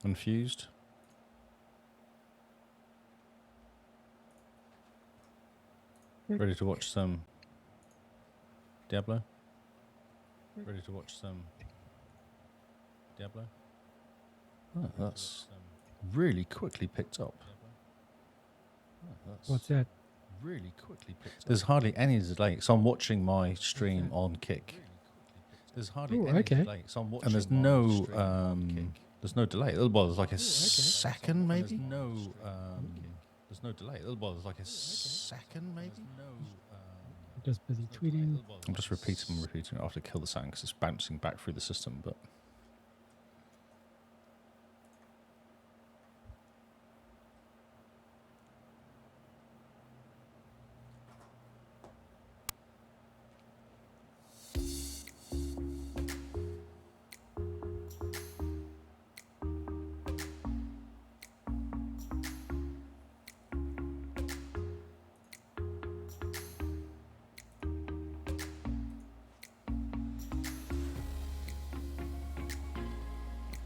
Confused. Ready to watch some Diablo? Ready to watch some Diablo? Oh, that's really quickly picked up. What's that? Really quickly picked up. There's hardly any delay. So I'm watching my stream on Kick. There's hardly any delay. So I'm watching and there's no delay. Well, there's like a second maybe. There's no delay. Well, there's like a second maybe. Just busy tweeting. I'm just repeating it after kill the sound because it's bouncing back through the system, but.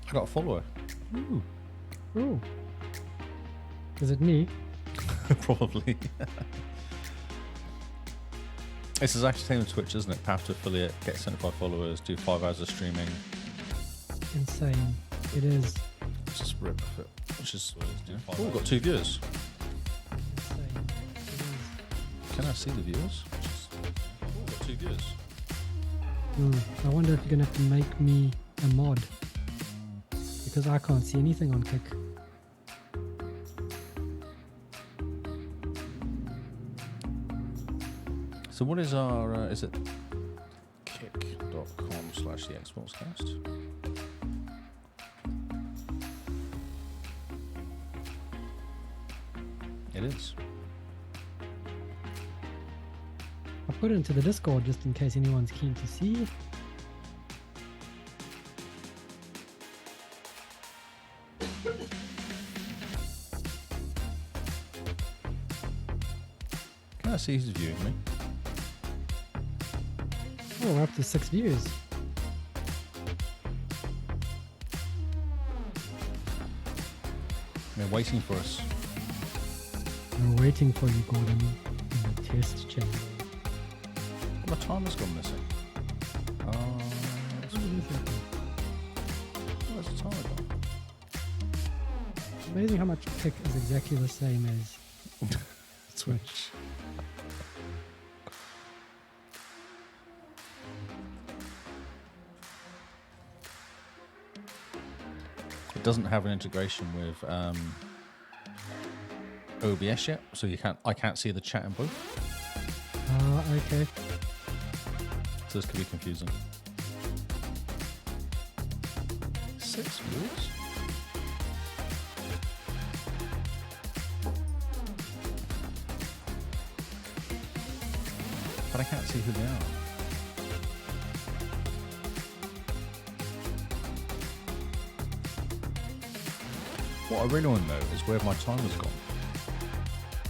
I got a follower. Ooh. Ooh. Is it me? Probably. This is actually the same with Twitch, isn't it? Path to affiliate, get 75 followers, do 5 hours of streaming. Insane. It is. Just rip it. Which is. Oh, we've got 2 viewers. Insane. It is. Can I see the viewers? Oh, we've got 2 viewers. I wonder if you're gonna have to make me a mod. Because I can't see anything on Kick. So what is our, is it kick.com/the Xboxcast? It is. I put it into the Discord just in case anyone's keen to see. Can I see who's viewing me? Oh, we're up to 6 views. They're waiting for us. We're waiting for you, Gordon, in the test chamber. My timer's gone missing. Where's the timer gone? Amazing how much Kick is exactly the same as Twitch. It doesn't have an integration with OBS yet, so I can't see the chat in both. Okay. So this could be confusing. 6 viewers? But I can't see who they are. What I really want to know is where my timer's gone.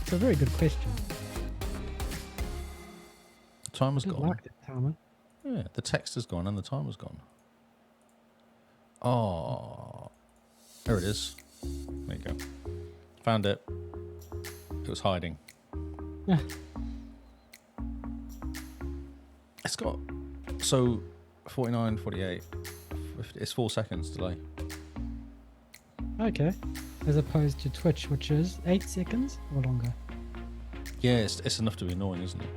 It's a very good question. The timer's I gone. like that timer. Yeah, the text is gone and the timer's gone. Oh, there it is. There you go. Found it. It was hiding. Yeah. It's got, so 49, 48, 50, it's 4 seconds delay. Okay. As opposed to Twitch, which is 8 seconds or longer. Yeah, it's enough to be annoying, isn't it?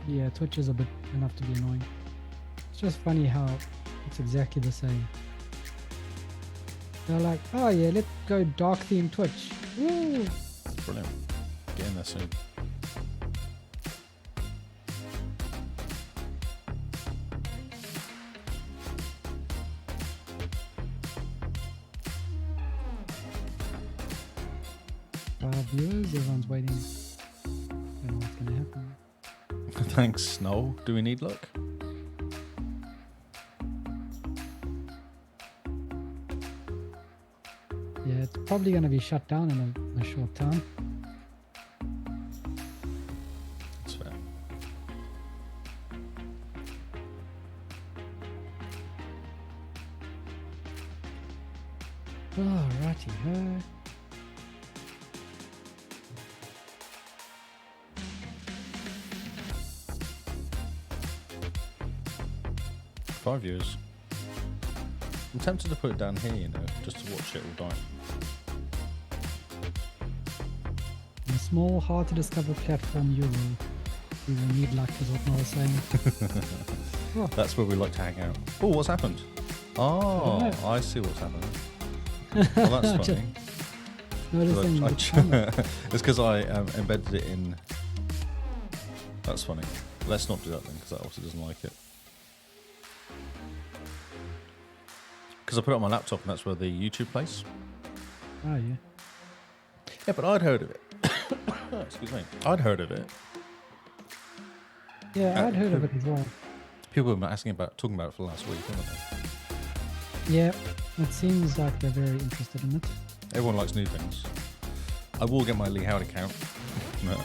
Yeah, Twitch is a bit enough to be annoying. It's just funny how it's exactly the same. They're like, oh yeah, let's go dark theme Twitch. Woo! Brilliant. Get in there soon. Viewers, everyone's waiting. Don't know what's gonna happen. Thanks, Noel. Do we need luck? Yeah, it's probably gonna be shut down in a short time. That's fair. Alrighty, ho. Five years. I'm tempted to put it down here, just to watch it all die. On a small, hard-to-discover platform, you will need luck, is what Noah was saying. Oh. That's where we like to hang out. Oh, what's happened? Oh, I see what's happened. Well, that's funny. It's because I embedded it in. That's funny. Let's not do that then, because that obviously doesn't like it. Because I put it on my laptop, and that's where the YouTube plays. Oh, yeah. Yeah, but I'd heard of it. Excuse me. I'd heard of it. Yeah, I'd heard of it as well. People have been talking about it for the last week, haven't they? Yeah, it seems like they're very interested in it. Everyone likes new things. I will get my Lee Howard account. No.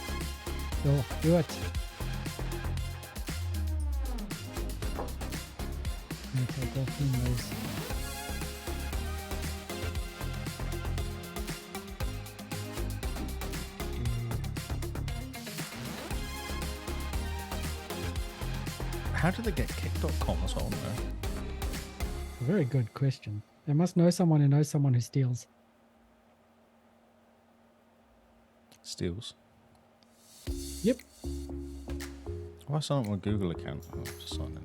Sure, do it. Let me take off those. How did they get kick.com? That's what I want to know. A very good question. They must know someone who knows someone who steals. Steals? Yep. Why sign up my Google account? I have to sign in.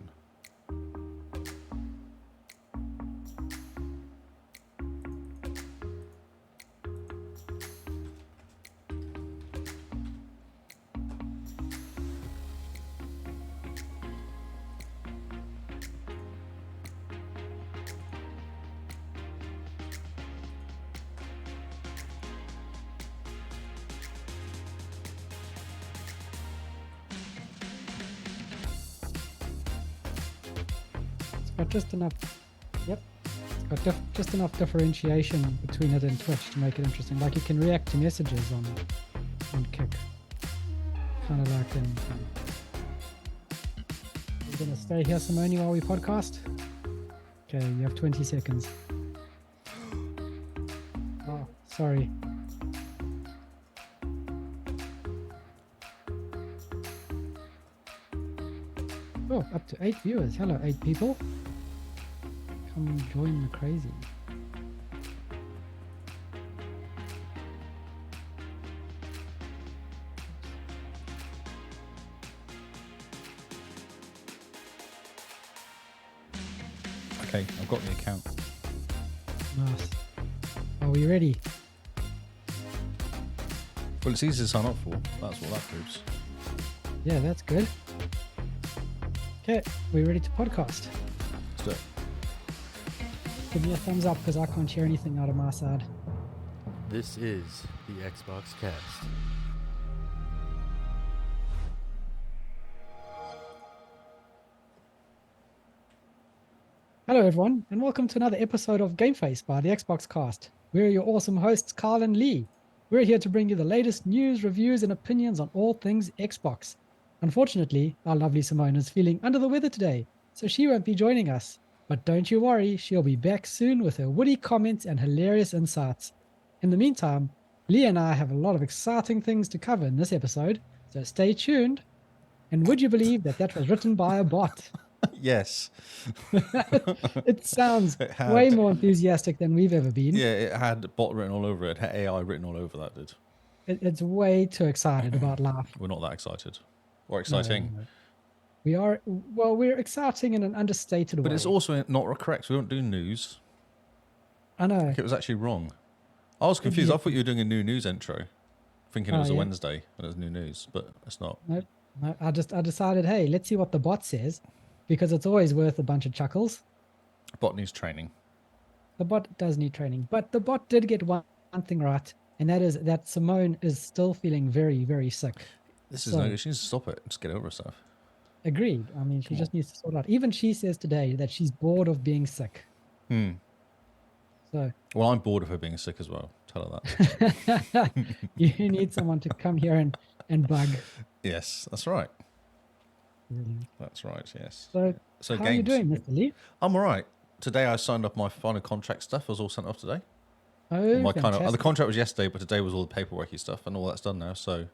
Got just enough. Yep. It's got just enough differentiation between it and Twitch to make it interesting. Like you can react to messages on Kick. Kind of like You're gonna stay here, Simone, while we podcast? Okay, you have 20 seconds. Oh, sorry. Oh, up to 8 viewers. Hello, 8 people. Come join the crazy. Okay, I've got the account. Nice. Are we ready? Well, it's easy to sign up for. That's what that proves. Yeah, that's good. Okay, we're ready to podcast. Let's do it. Give me a thumbs up because I can't hear anything out of my side. This is the Xboxcast. Hello everyone, and welcome to another episode of Game Face by the Xboxcast. We're your awesome hosts, Carl and Lee. We're here to bring you the latest news, reviews, and opinions on all things Xbox. Unfortunately, our lovely Simone is feeling under the weather today, so she won't be joining us. But don't you worry, she'll be back soon with her witty comments and hilarious insights. In the meantime, Lee and I have a lot of exciting things to cover in this episode, so stay tuned. And would you believe that that was written by a bot? Yes. It sounds way more enthusiastic than we've ever been. Yeah, it had bot written all over it. It had AI written all over that, did. It's way too excited about life. We're not that excited. Or exciting. No. We are, well, we're exciting in an understated way. But it's also not correct. We don't do news. I know. Like it was actually wrong. I was confused. Yeah. I thought you were doing a new news intro. Thinking it was a Wednesday when it was new news, but it's not. No, I decided, hey, let's see what the bot says, because it's always worth a bunch of chuckles. Bot needs training. The bot does need training, but the bot did get one thing right, and that is that Simone is still feeling very, very sick. This is no good. She needs to stop it. Just get over herself. Agreed. I mean, she just needs to sort out. Even she says today that she's bored of being sick. So. Well, I'm bored of her being sick as well. Tell her that. You need someone to come here and bug. Yes, that's right. Brilliant. That's right, yes. So how games. are you doing, Mr. Lee? I'm all right. Today I signed off my final contract stuff. It was all sent off today. Oh, My fantastic. the contract was yesterday, but today was all the paperworky stuff, and all that's done now. So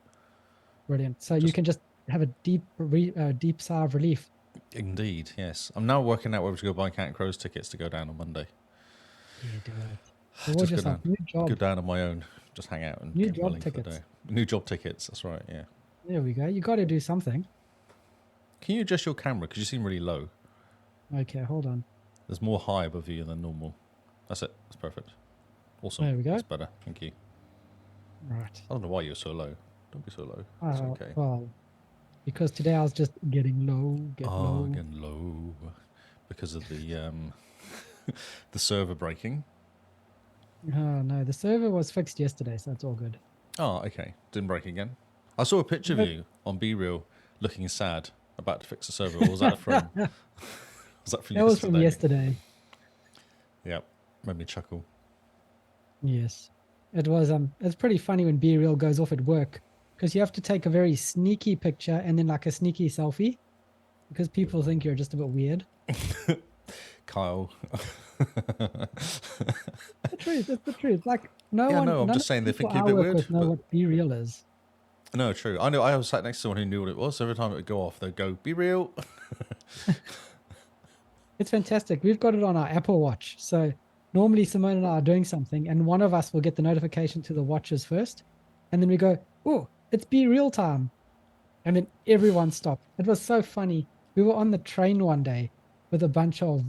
Brilliant. So you can just have a deep sigh of relief. indeed, yes. I'm now working out whether to go buy Cat and Crow's tickets to go down on Monday. Yeah, do it. Reward Just yourself. New go job. down on my own, just hang out and New get job money for the tickets. day. New job tickets. That's right. Yeah. There we go. You got to do something. Can you adjust your camera because you seem really low? Okay, hold on. There's more high above you than normal. That's it. That's perfect. Awesome. There we go. That's better. Thank you. Right. I don't know why you're so low. Don't be so low. It's okay. Well, because today I was just getting low, low. Getting low because of the the server breaking. Oh no, the server was fixed yesterday, so it's all good. Oh, okay. Didn't break again. I saw a picture of you on B-Reel looking sad, about to fix the server. Or was that from? Was that from yesterday? That was from yesterday. Yep, made me chuckle. Yes, it was. It's pretty funny when B-Reel goes off at work because you have to take a very sneaky picture and then like a sneaky selfie because people think you're just a bit weird. Kyle. The truth. It's the truth. Like none I'm just saying they think you're a bit weird. Know what B-Reel is. No, true. I know. I was sat next to someone who knew what it was. So every time it would go off, they'd go, "Be real." It's fantastic. We've got it on our Apple Watch. So normally Simone and I are doing something, and one of us will get the notification to the watches first, and then we go, "Oh, it's B-Real time," and then everyone stopped. It was so funny. We were on the train one day with a bunch of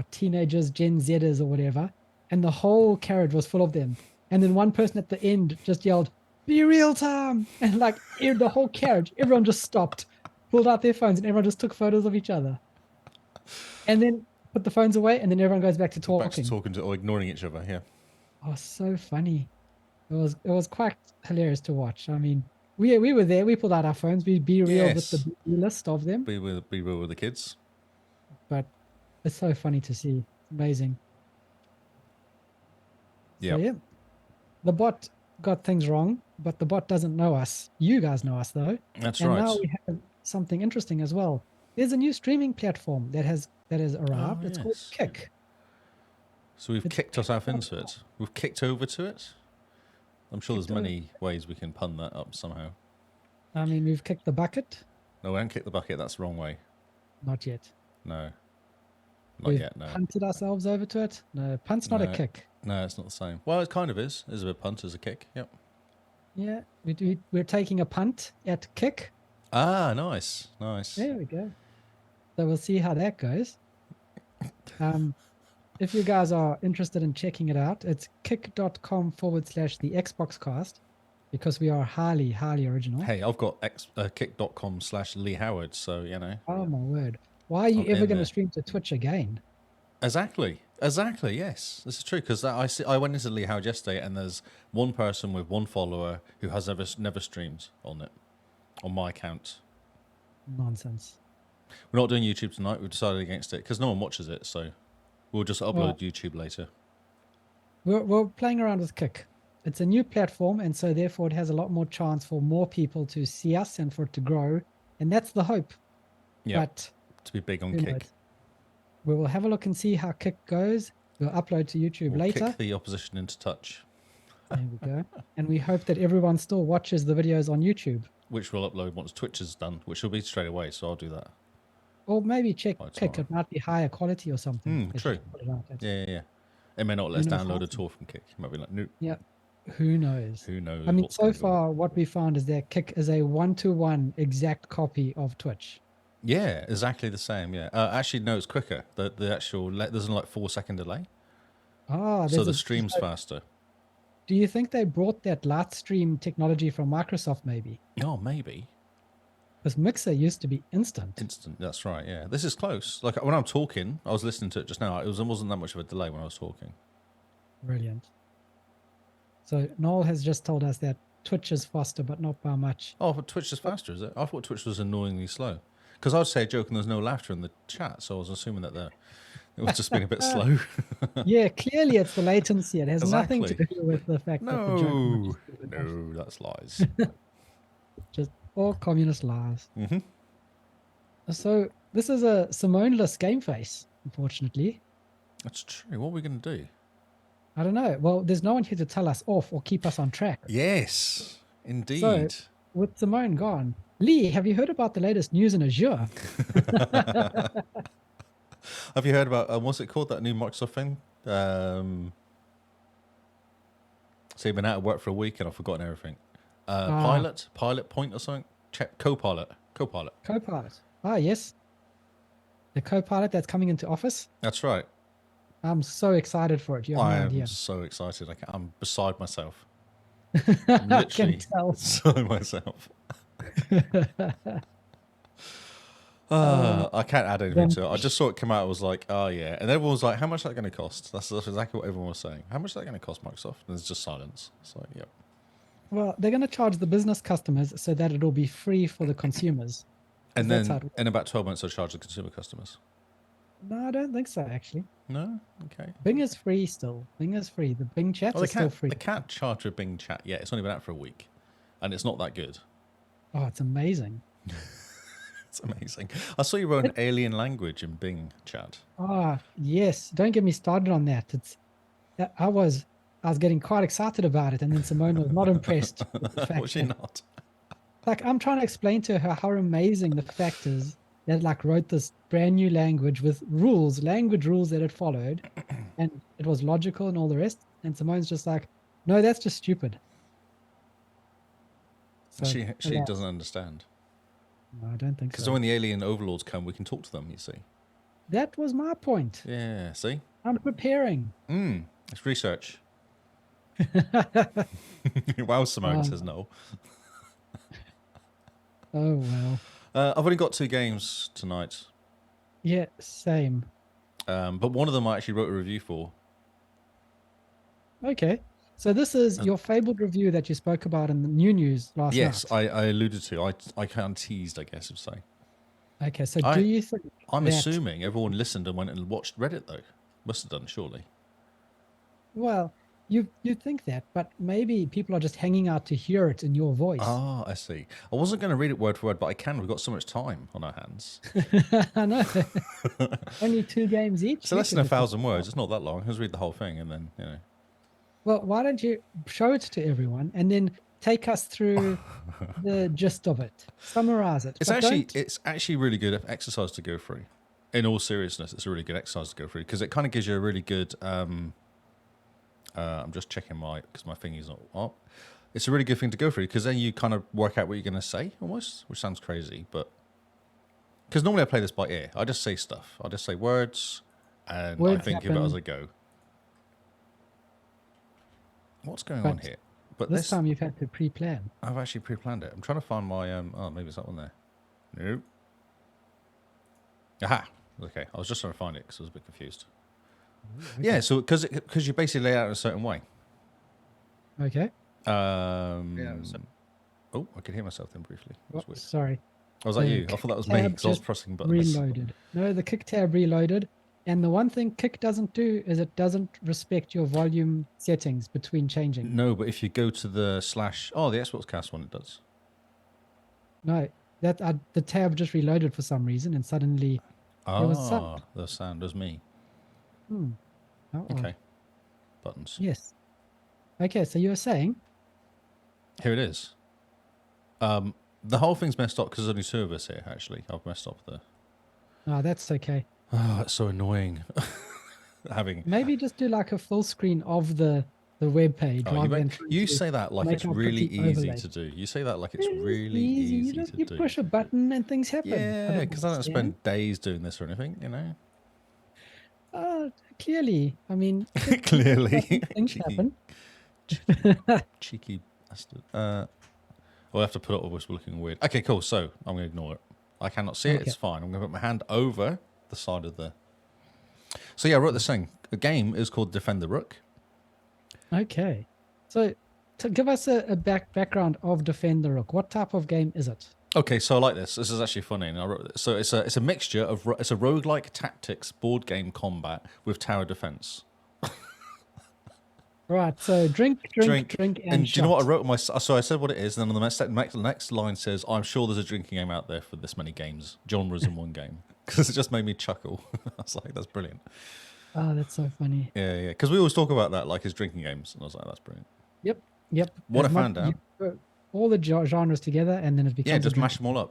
teenagers, Gen Zers or whatever, and the whole carriage was full of them. And then one person at the end just yelled, "B-Real time!" And like the whole carriage, everyone just stopped, pulled out their phones, and everyone just took photos of each other. And then put the phones away, and then everyone goes back to talking. Back to talking or ignoring each other, yeah. Oh, so funny. It was quite hilarious to watch. I mean, we were there. We pulled out our phones. We B-Real with the list of them. Be real with the kids. But it's so funny to see. Amazing. Yeah. So, yeah. The bot got things wrong, but the bot doesn't know us. You guys know us, though. That's and right. And now we have something interesting as well. There's a new streaming platform that has arrived. It's called Kick. So we've kicked ourselves into it. We've kicked over to it. I'm sure there's many ways we can pun that up somehow. I mean, we've kicked the bucket. No, we haven't kicked the bucket. That's the wrong way. Not yet. No. Not yet, no. Punted ourselves over to it? No, punt's not a kick. No, it's not the same. Well, it kind of is. There's a bit of punt as a kick, yep. Yeah, we're taking a punt at Kick. Ah, nice. Nice. There we go. So we'll see how that goes. If you guys are interested in checking it out, it's kick.com/the Xboxcast because we are highly, highly original. Hey, I've got kick.com/Lee Howard, so, you know. Oh, my word. Why are you ever going to stream to Twitch again? Exactly, yes. This is true, because I went into Lee Howard yesterday, and there's one person with one follower who has never streamed on it, on my account. Nonsense. We're not doing YouTube tonight. We've decided against it, because no one watches it, so we'll just upload YouTube later. We're playing around with Kick. It's a new platform, and so therefore it has a lot more chance for more people to see us and for it to grow, and that's the hope. Yeah, but to be big on Kick. We will have a look and see how Kick goes. We'll upload to YouTube later. Kick the opposition into touch. There we go. And we hope that everyone still watches the videos on YouTube. Which we'll upload once Twitch is done, which will be straight away, so I'll do that. Or maybe check Kick. It might be higher quality or something. True. Yeah. It may not let us download at all from Kick. It might be like, nope. Yeah. Who knows? Who knows? I mean, so far what we found is that Kick is a 1-to-1 exact copy of Twitch. Yeah, exactly the same. Yeah, actually, no, it's quicker. The actual there's like 4-second delay. So the stream's faster. Do you think they brought that light stream technology from Microsoft? Maybe. Oh, maybe. Because Mixer used to be instant. Instant. That's right. Yeah, this is close. Like when I'm talking, I was listening to it just now. It wasn't that much of a delay when I was talking. Brilliant. So Noel has just told us that Twitch is faster, but not by much. Oh, but Twitch is faster, is it? I thought Twitch was annoyingly slow. Because I'd say a joke and there's no laughter in the chat, so I was assuming that it was just being a bit slow. Yeah, clearly it's the latency. It has nothing to do with the fact that the joke. No, that's lies. Just all communist lies. Mm-hmm. So this is a Simone-less game face, unfortunately. That's true. What are we going to do? I don't know. Well, there's no one here to tell us off or keep us on track. Yes, So, indeed. with Simone gone, Lee, have you heard about the latest news in Azure? Have you heard about, what's it called, that new Microsoft thing? So you've been out of work for a week and I've forgotten everything. Pilot Point or something? Copilot. Copilot. Ah, yes. The Copilot that's coming into office. That's right. I'm so excited for it. You have no idea. I'm so excited. I'm beside myself. I I'm literally can tell. beside myself. I can't add anything to it. I just saw it come out. I was like, oh yeah. And everyone was like, how much is that going to cost? That's exactly what everyone was saying. How much is that going to cost Microsoft? And there's just silence. So, yeah. Well, they're going to charge the business customers so that it'll be free for the consumers. And then in about 12 months, they'll charge the consumer customers. No, I don't think so, actually. No? Okay. Bing is free still. Bing is free. The Bing chat is still free. They can't charge a Bing chat yet. It's only been out for a week. And it's not that good. Oh, it's amazing. It's amazing. I saw you wrote an alien language in Bing chat. Ah, yes. Don't get me started on that. I was getting quite excited about it, and then Simone was not impressed with the fact Was she not? Like, I'm trying to explain to her how amazing the fact is that like wrote this brand new language with language rules that it followed, and it was logical and all the rest. And Simone's just like, no, that's just stupid. So, she doesn't understand. No, I don't think so. Because when the alien overlords come, we can talk to them, you see. That was my point. Yeah, see? I'm preparing. It's research. Wow, Simone says no. Oh, well. I've only got 2 games tonight. Yeah, same. But one of them I actually wrote a review for. Okay. So this is your fabled review that you spoke about in the new news last night. Yes, I alluded to. I kind of teased, I guess, you'd say. Okay, so do you think I'm assuming everyone listened and went and watched Reddit, though. Must have done, surely. Well, you think that, but maybe people are just hanging out to hear it in your voice. Ah, I see. I wasn't going to read it word for word, but I can. We've got so much time on our hands. I know. Only 2 games each. So less than 1,000 words. It's not that long. Let's read the whole thing and then, you know. Well, why don't you show it to everyone and then take us through the gist of it, summarize it. It's actually really good exercise to go through. In all seriousness, it's a really good exercise to go through because it kind of gives you a really good. I'm just checking because my thingy's not up. It's a really good thing to go through because then you kind of work out what you're going to say almost, which sounds crazy, but because normally I play this by ear. I just say stuff. I just say words and I think of it as I go. What's going on here? But this time you've had to pre-plan. I've actually pre-planned it. I'm trying to find my oh, maybe it's that one there. Nope. Aha. Okay, I was just trying to find it because I was a bit confused. Okay. Yeah, so because you basically lay it out in a certain way. Okay. Oh, I could hear myself then briefly. Sorry. Was that you? I thought that was me because I was pressing buttons. Reloaded. No, the Kick tab reloaded. And the one thing Kick doesn't do is it doesn't respect your volume settings between changing. No, but if you go to the / oh, the Xboxcast one, it does. No, the tab just reloaded for some reason, and suddenly there was sound. The sound was me. Okay. Buttons. Yes. Okay, so you were saying? Here it is. The whole thing's messed up because there's only 2 of us here, actually. I've messed up the... Oh, that's okay. Oh, that's so annoying. Maybe just do like a full screen of the web page. You say that like it's really easy to do. You say that like it's really easy to do. You push a button and things happen. Yeah, because I don't spend days doing this or anything, you know. Clearly. I mean, clearly. Things happen. Cheeky bastard. We'll have to put it up with looking weird. Okay, cool. So I'm going to ignore it. I cannot see it. It's fine. I'm going to put my hand over the side of the... So yeah, I wrote this thing. The game is called Defend the Rook. Okay. So to give us a background of Defend the Rook, what type of game is it? Okay, so I like this. This is actually funny. And I wrote this. So it's a mixture of... It's a roguelike tactics board game combat with tower defense. Right, so drink, and do you know what I wrote? So I said what it is, and then the next line says, I'm sure there's a drinking game out there for this many genres in one game. Because it just made me chuckle. I was like, that's brilliant. Oh, that's so funny. Yeah. Because we always talk about that like as drinking games, and I was like, that's brilliant. Yep. What I found out. Put all the genres together, and then it becomes Yeah, just a mash drink. them all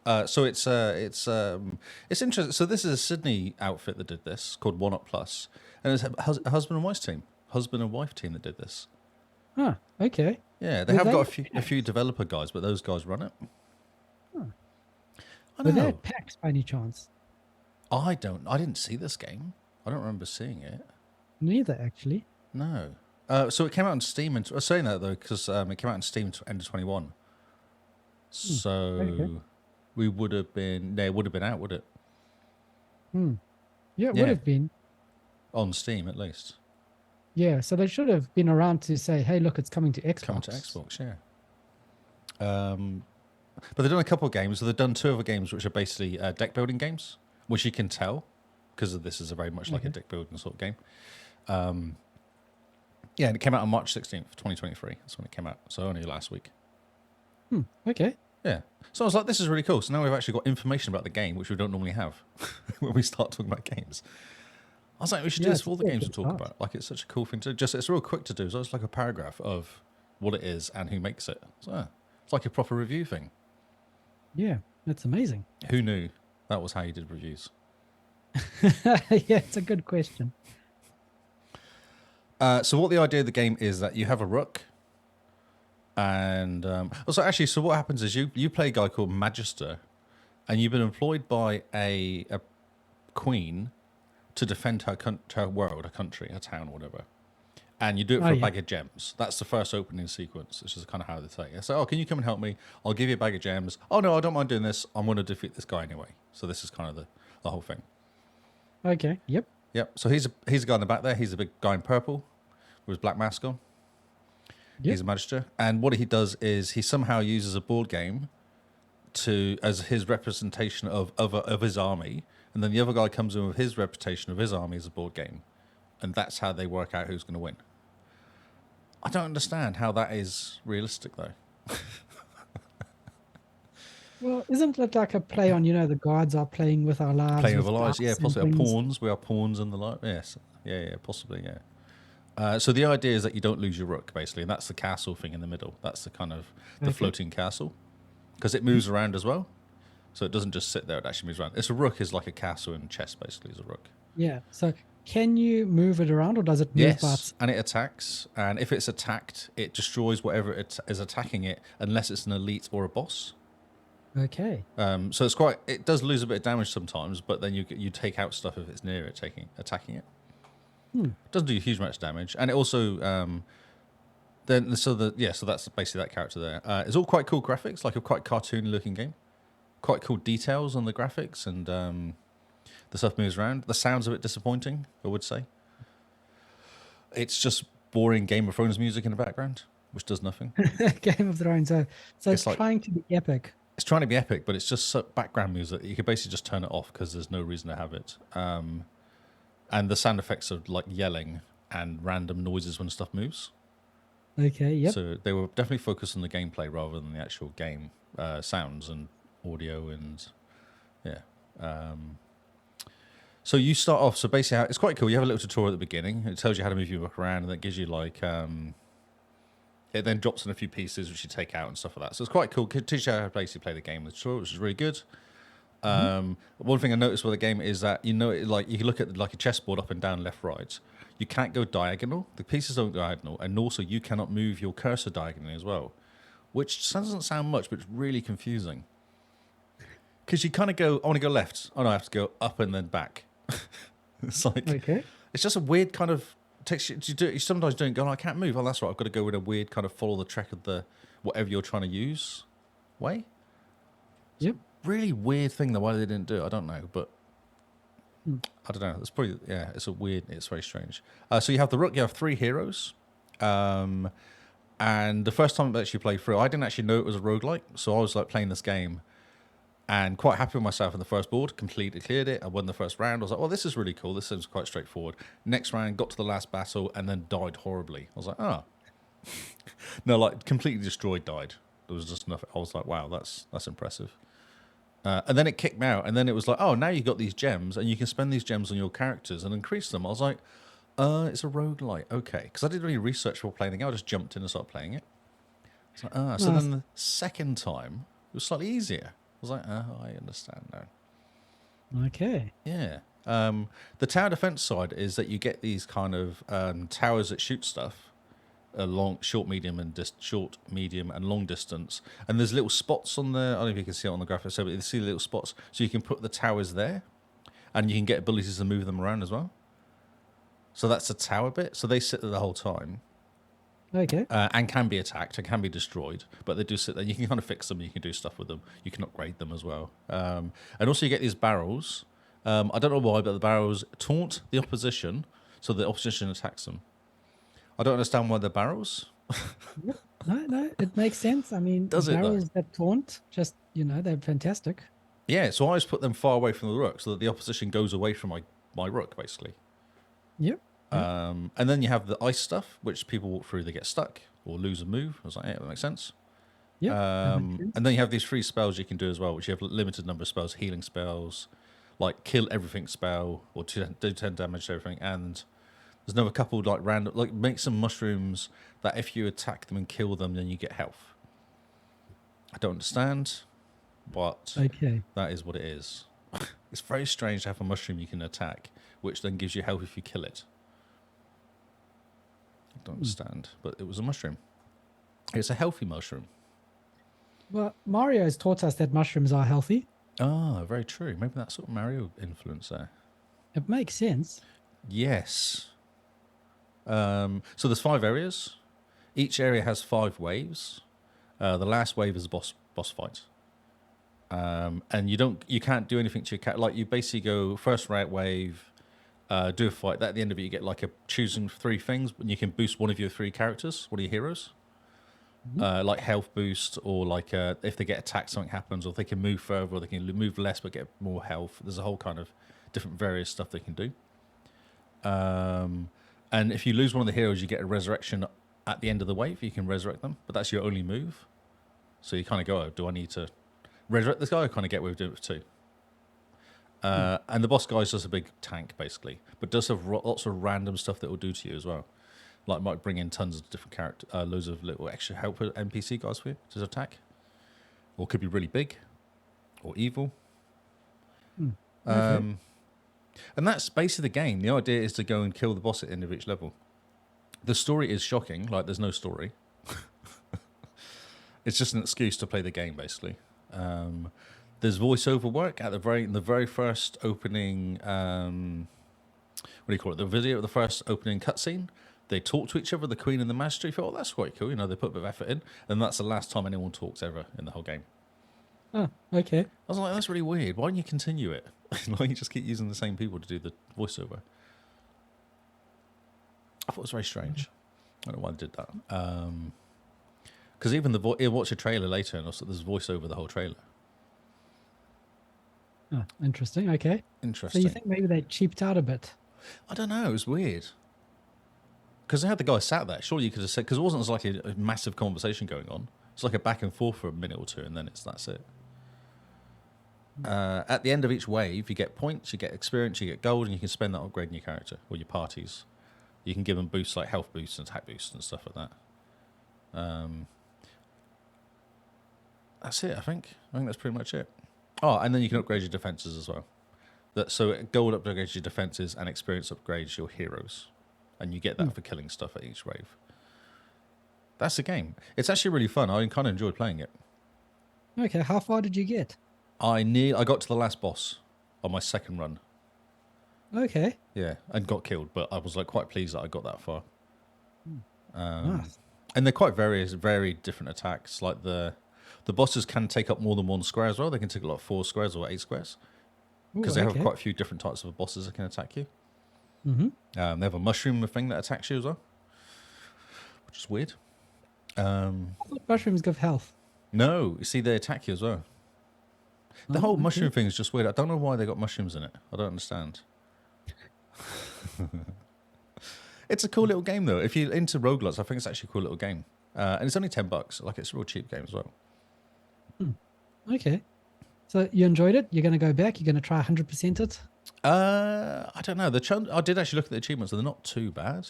up. So it's interesting. So this is a Sydney outfit that did this called One Up Plus, and it's a husband and wife team that did this. Ah, okay. Yeah, they Were have they got at a few PAX? developer guys, but those guys run it. Huh. I Were they know. at PAX by any chance? I didn't see this game. I don't remember seeing it. Neither, actually. No. So it came out on Steam. I was saying that though because it came out on Steam end of 21. So Okay. we would have been. No, it would have been out, would it? Yeah, it would Yeah, have been. on Steam at least. Yeah, so they should have been around to say, "Hey, look, it's coming to Xbox." Coming to Xbox, yeah. But they've done a couple of games. So they've done two other games, which are basically deck building games, which you can tell because this is a very much like a deck building sort of game. Yeah, and it came out on March 16th, 2023. That's when it came out. So only last week. Okay. Yeah. So I was like, this is really cool. So now we've actually got information about the game, which we don't normally have when we start talking about games. I was like, we should do this for all the games we talk about. Like, it's such a cool thing to do. It's real quick to do. So it's like a paragraph of what it is and who makes it. So it's like a proper review thing. Yeah, that's amazing. Who knew that was how you did reviews? Yeah, it's a good question. So what the idea of the game is that you have a rook. And so what happens is you play a guy called Magister, and you've been employed by a queen to defend her world, her country, her town, whatever. And you do it for a bag of gems. That's the first opening sequence, which is kind of how they say it. So, oh, can you come and help me? I'll give you a bag of gems. Oh, no, I don't mind doing this. I'm going to defeat this guy anyway. So this is kind of the whole thing. Okay. Yep. So he's a guy in the back there. He's a big guy in purple with his black mask on. Yep. He's a magister. And what he does is he somehow uses a board game as his representation of his army. And then the other guy comes in with his representation of his army as a board game. And that's how they work out who's going to win. I don't understand how that is realistic, though. Well, isn't it like a play on, the gods are playing with our lives? Playing with our lives, yeah, possibly. Things? Pawns, we are pawns in the life. Yes, yeah, possibly, yeah. So the idea is that you don't lose your rook, basically, and that's the castle thing in the middle. That's the kind of the floating castle, because it moves around as well. So it doesn't just sit there; it actually moves around. It's a rook is like a castle in chess, basically, is a rook. Yeah. So can you move it around, or does it move? Yes, and it attacks. And if it's attacked, it destroys whatever it is attacking it, unless it's an elite or a boss. Okay. So it does lose a bit of damage sometimes, but then you take out stuff if it's near it, attacking it. It doesn't do a huge amount of damage, and it also so that's basically that character there. It's all quite cool graphics, like a quite cartoony looking game. Quite cool details on the graphics, and the stuff moves around. The sound's a bit disappointing, I would say. It's just boring Game of Thrones music in the background, which does nothing. Game of Thrones. So it's trying to be epic. It's trying to be epic, but it's just background music. You could basically just turn it off because there's no reason to have it. And the sound effects are like yelling and random noises when stuff moves. Okay, yep. So they were definitely focused on the gameplay rather than the actual game sounds and audio and So you start off. So basically, it's quite cool. You have a little tutorial at the beginning. It tells you how to move your rook around, and then it gives you like. It then drops in a few pieces which you take out and stuff like that. So it's quite cool. It teaches you how to basically play the game with the tutorial, which is really good. One thing I noticed with the game is that you can look at like a chessboard up and down, left, right. You can't go diagonal. The pieces don't go diagonal, and also you cannot move your cursor diagonally as well, which doesn't sound much, but it's really confusing. Because you kind of go, I want to go left. Oh no, I have to go up and then back. It's like it's just a weird kind of. You sometimes don't go, oh, I can't move. Oh, that's right. I've got to go in a weird kind of follow the track of the whatever you're trying to use way. Yep. Really weird thing though. Why they didn't do it, I don't know. But I don't know. It's probably It's very strange. So you have the rook. You have 3 heroes. And the first time I actually played through, I didn't actually know it was a roguelike. So I was like playing this game. And quite happy with myself in the first board, completely cleared it. I won the first round. I was like, well, this is really cool. This seems quite straightforward. Next round, got to the last battle, and then died horribly. I was like, oh. No, like completely destroyed, died. There was just nothing. I was like, wow, that's impressive. And then it kicked me out, and then it was like, oh, now you've got these gems, and you can spend these gems on your characters and increase them. I was like, it's a roguelite, okay. Because I didn't really research before playing the game, I just jumped in and started playing it. It's like, so then the second time, it was slightly easier. I was like, I understand now. Okay. Yeah. The tower defense side is that you get these kind of towers that shoot stuff. Short, medium, and long distance. And there's little spots on there. I don't know if you can see it on the graphic, but you see the little spots. So you can put the towers there, and you can get abilities to move them around as well. So that's the tower bit. So they sit there the whole time. Okay. And can be attacked and can be destroyed, but they do sit there. You can kind of fix them. You can do stuff with them. You can upgrade them as well. And also you get these barrels. I don't know why, but the barrels taunt the opposition, so the opposition attacks them. I don't understand why they're barrels. No, it makes sense. I mean, barrels that taunt, just, they're fantastic. Yeah, so I always put them far away from the rook so that the opposition goes away from my rook, basically. Yep. And then you have the ice stuff, which people walk through, they get stuck or lose a move. I was like, yeah, that makes sense. Yeah. And then you have these free spells you can do as well, which you have a limited number of spells, healing spells, like kill everything spell, or do 10 damage to everything, and there's another couple like random, like make some mushrooms that if you attack them and kill them, then you get health. I don't understand, but that is what it is. It's very strange to have a mushroom you can attack, which then gives you health if you kill it. I don't understand, but it was a mushroom. It's a healthy mushroom. Well, Mario has taught us that mushrooms are healthy. Ah, very true. Maybe that's sort of Mario influence there. It makes sense. Yes. So there's 5 areas. Each area has 5 waves. The last wave is a boss fight. And you can't do anything to your cat. Like you basically go first wave, do a fight. At the end of it, you get like choosing 3 things, and you can boost one of your 3 characters, one of your heroes. Like health boost, or like if they get attacked, something happens, or they can move further, or they can move less but get more health. There's a whole kind of different various stuff they can do. And if you lose one of the heroes, you get a resurrection at the end of the wave. You can resurrect them, but that's your only move. So you kind of go, oh, do I need to resurrect this guy? I kind of get away with doing it with 2. And the boss guy is just a big tank, basically, but does have lots of random stuff that will do to you as well. Like might bring in tons of different characters, loads of little extra helper NPC guys for you to attack, or could be really big, or evil. And that's basically the game. The idea is to go and kill the boss at the end of each level. The story is shocking. Like there's no story. It's just an excuse to play the game, basically. There's voiceover work at the very first opening. What do you call it? The first opening cutscene. They talk to each other, the Queen and the Master. You thought, oh, that's quite cool. They put a bit of effort in. And that's the last time anyone talks ever in the whole game. Oh, okay. I was like, that's really weird. Why don't you continue it? Like, you just keep using the same people to do the voiceover. I thought it was very strange. I don't know why they did that. Because even you watch a trailer later, and also there's voiceover the whole trailer. Oh, interesting. Okay. Interesting. So you think maybe they cheaped out a bit? I don't know. It was weird. Because they had the guy sat there. Surely you could have said, because it wasn't like a massive conversation going on. It's like a back and forth for a minute or 2, and then that's it. At the end of each wave, you get points, you get experience, you get gold, and you can spend that upgrading your character or your parties. You can give them boosts like health boosts and attack boosts and stuff like that. That's it, I think. I think that's pretty much it. Oh, and then you can upgrade your defenses as well. So gold upgrades your defenses and experience upgrades your heroes. And you get that for killing stuff at each wave. That's the game. It's actually really fun. I kind of enjoyed playing it. Okay, how far did you get? I got to the last boss on my second run. Okay. Yeah, and got killed, but I was like quite pleased that I got that far. Nice. And they're quite very different attacks. Like the bosses can take up more than 1 square as well. They can take like 4 squares or 8 squares. Because they have quite a few different types of bosses that can attack you. Mm-hmm. They have a mushroom thing that attacks you as well, which is weird. I thought mushrooms give health. No, you see, they attack you as well. The whole mushroom thing is just weird. I don't know why they got mushrooms in it. I don't understand. It's a cool little game, though. If you're into roguelites, I think it's actually a cool little game. And it's only $10. Like, it's a real cheap game as well. Okay. So you enjoyed it? You're going to go back? You're going to try 100% it? I don't know. I did actually look at the achievements, and they're not too bad.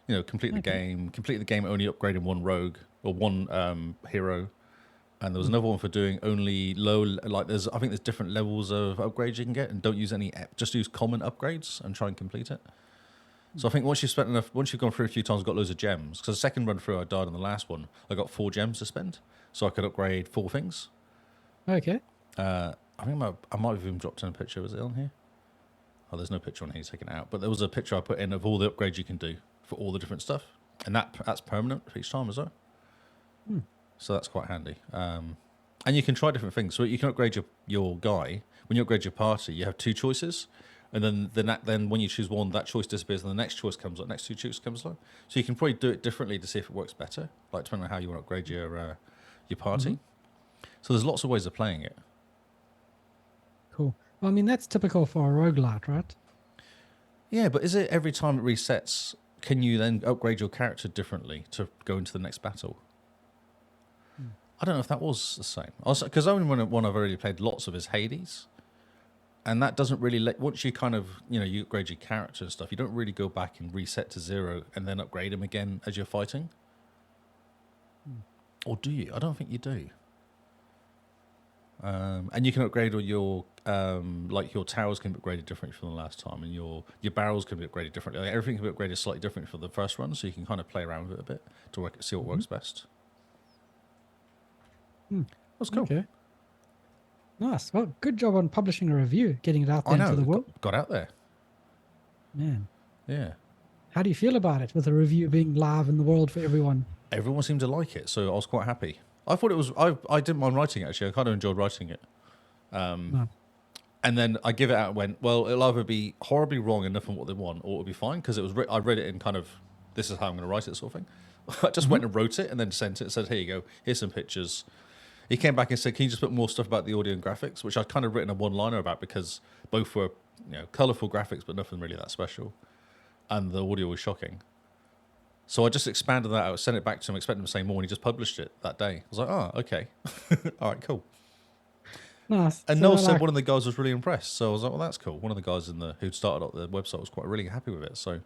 You know, complete the game only upgrading one rogue or one hero, and there was another one for doing only low. Like I think there's different levels of upgrades you can get, and don't use any. Just use common upgrades and try and complete it. So I think once you've gone through a few times, got loads of gems. Because the second run through, I died on the last one. I got 4 gems to spend, so I could upgrade 4 things. Okay. I think I might have even dropped in a picture. Was it on here? Oh, there's no picture on here. Taken it out. But there was a picture I put in of all the upgrades you can do for all the different stuff, and that's permanent for each time as well. So that's quite handy. And you can try different things. So you can upgrade your guy. When you upgrade your party, you have 2 choices. And then when you choose one, that choice disappears, and the next choice comes up. Next 2 choices comes along. So you can probably do it differently to see if it works better, like depending on how you want to upgrade your party. So there's lots of ways of playing it. Cool. Well, I mean, that's typical for a roguelite, right? Yeah, but is it every time it resets? Can you then upgrade your character differently to go into the next battle? I don't know if that was the same. Because only one I've already played lots of is Hades. And that doesn't really once you kind of, you upgrade your character and stuff, you don't really go back and reset to 0 and then upgrade him again as you're fighting. Or do you? I don't think you do. And you can upgrade all your, your towers can be upgraded differently from the last time, and your barrels can be upgraded differently. Like, everything can be upgraded slightly differently from the first run, so you can kind of play around with it a bit to see what works best. That's cool. Okay. Nice. Well, good job on publishing a review, getting it out there into the world. Got out there. Man. Yeah. How do you feel about it with a review being live in the world for everyone? Everyone seemed to like it, so I was quite happy. I thought it was. I didn't mind writing it, actually. I kind of enjoyed writing it. And then I give it out and went, well, it'll either be horribly wrong enough on what they want, or it'll be fine, because it was. I read it in kind of, this is how I'm going to write it, sort of thing. I just went and wrote it and then sent it and said, here you go, here's some pictures. He came back and said, can you just put more stuff about the audio and graphics, which I'd kind of written a one-liner about, because both were, colourful graphics, but nothing really that special. And the audio was shocking. So I just expanded that out, sent it back to him, expecting him to say more, and he just published it that day. I was like, oh, okay. All right, cool. Nice. And Noel said one of the guys was really impressed. So I was like, well, that's cool. One of the guys who'd started up the website was quite really happy with it. So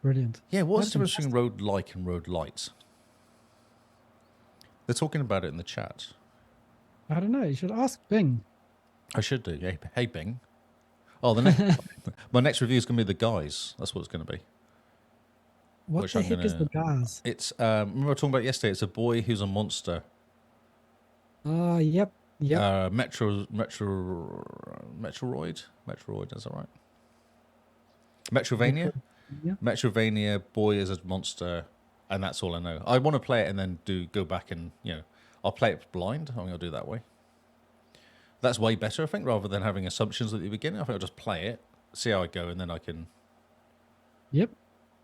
brilliant. Yeah, what's the difference between road-like and road-light? They're talking about it in the chat. I don't know. You should ask Bing. I should do. Yeah. Hey, Bing. Oh, my next review is going to be the guys. That's what it's going to be. What the heck is the guys? It's remember we were talking about it yesterday. It's a boy who's a monster. Oh, yep. Metroid. Is that right? Metrovania. Yeah. Metrovania. Boy is a monster, and that's all I know. I want to play it and then go back and I'll play it blind. I think I'll do it that way. That's way better, I think, rather than having assumptions at the beginning. I think I'll just play it, see how I go, and then I can. Yep.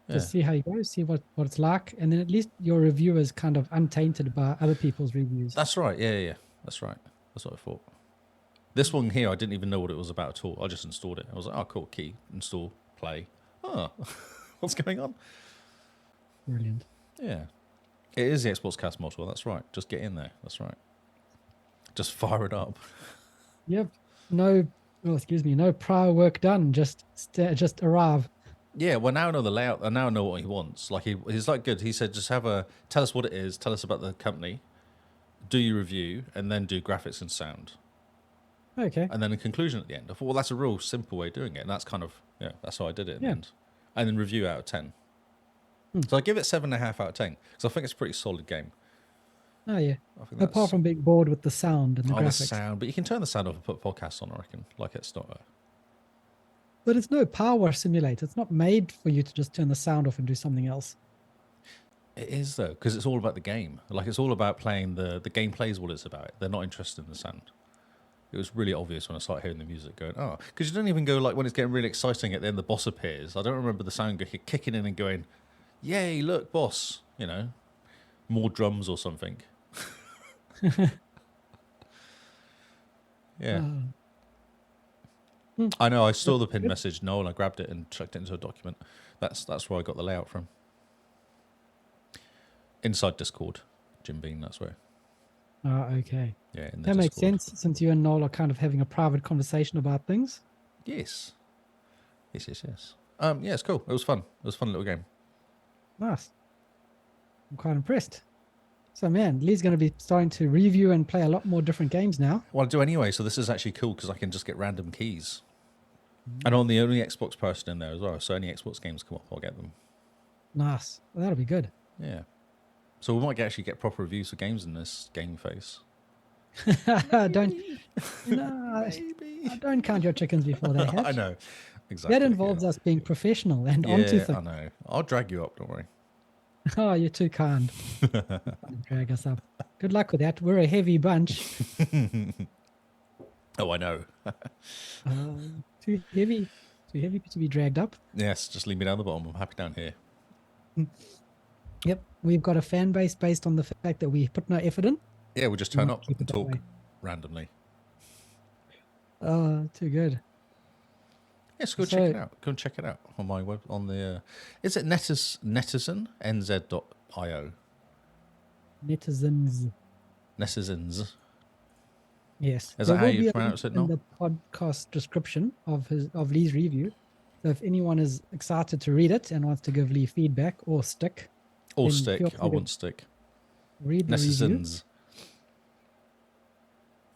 Just see how you go, see what it's like, and then at least your review is kind of untainted by other people's reviews. That's right. Yeah. That's right. That's what I thought. This one here, I didn't even know what it was about at all. I just installed it. I was like, oh, cool, key, install, play. Oh, what's going on? Brilliant. Yeah. It is the Xboxcast module. That's right. Just get in there. That's right. Just fire it up. Yep. No prior work done. Just arrive. Yeah, well, now I know the layout. I now know what he wants. Like he's like good. He said, just tell us what it is. Tell us about the company. Do your review, and then do graphics and sound. Okay. And then a conclusion at the end. I thought, well, that's a real simple way of doing it, and that's kind of that's how I did it. Yeah. And then review out of 10. So I give it 7.5 out of 10 because I think it's a pretty solid game. Oh yeah. Apart from being bored with the sound and the graphics. The sound, but you can turn the sound off and put podcasts on. I reckon. Like it's not. But it's no power simulator. It's not made for you to just turn the sound off and do something else. It is though, because it's all about the game. Like it's all about playing the gameplay is what it's about. They're not interested in the sound. It was really obvious when I started hearing the music going, oh, because you don't even go like when it's getting really exciting at the end the boss appears. I don't remember the sound kicking in and going, yay, look, boss, more drums or something. Yeah. I know, I saw the pinned message, Noel, I grabbed it and chucked it into a document. That's where I got the layout from. Inside Discord, Jim Bean, that's where. Okay. Yeah, in the That makes Discord. sense since you and Noel are kind of having a private conversation about things. Yes. Yeah, it's cool. It was fun. It was a fun little game. Nice. I'm quite impressed. So, man, Lee's going to be starting to review and play a lot more different games now. Well, I do anyway, so this is actually cool because I can just get random keys. And I'm the only Xbox person in there as well, so any Xbox games come up, I'll get them. Nice. Well, that'll be good. Yeah. So we might actually get proper reviews for games in this game phase. Maybe. I don't count your chickens before they hatch. I know. Exactly. That involves us being professional and onto things. I know. I'll drag you up, don't worry. Oh, you're too kind. Drag us up. Good luck with that. We're a heavy bunch. Oh, I know. Too heavy to be dragged up. Yes, just leave me down the bottom. I'm happy down here. Yep, we've got a fan base based on the fact that we put no effort in. Yeah, we'll just turn up and talk randomly. Oh, too good. Yes, go check it out. Go and check it out on my web. On the is it netizen nz.io? Netizens. Yes. Is that how you pronounce it? In the podcast description of Lee's review. So if anyone is excited to read it and wants to give Lee feedback or stick. Or stick. I want stick. Read the review.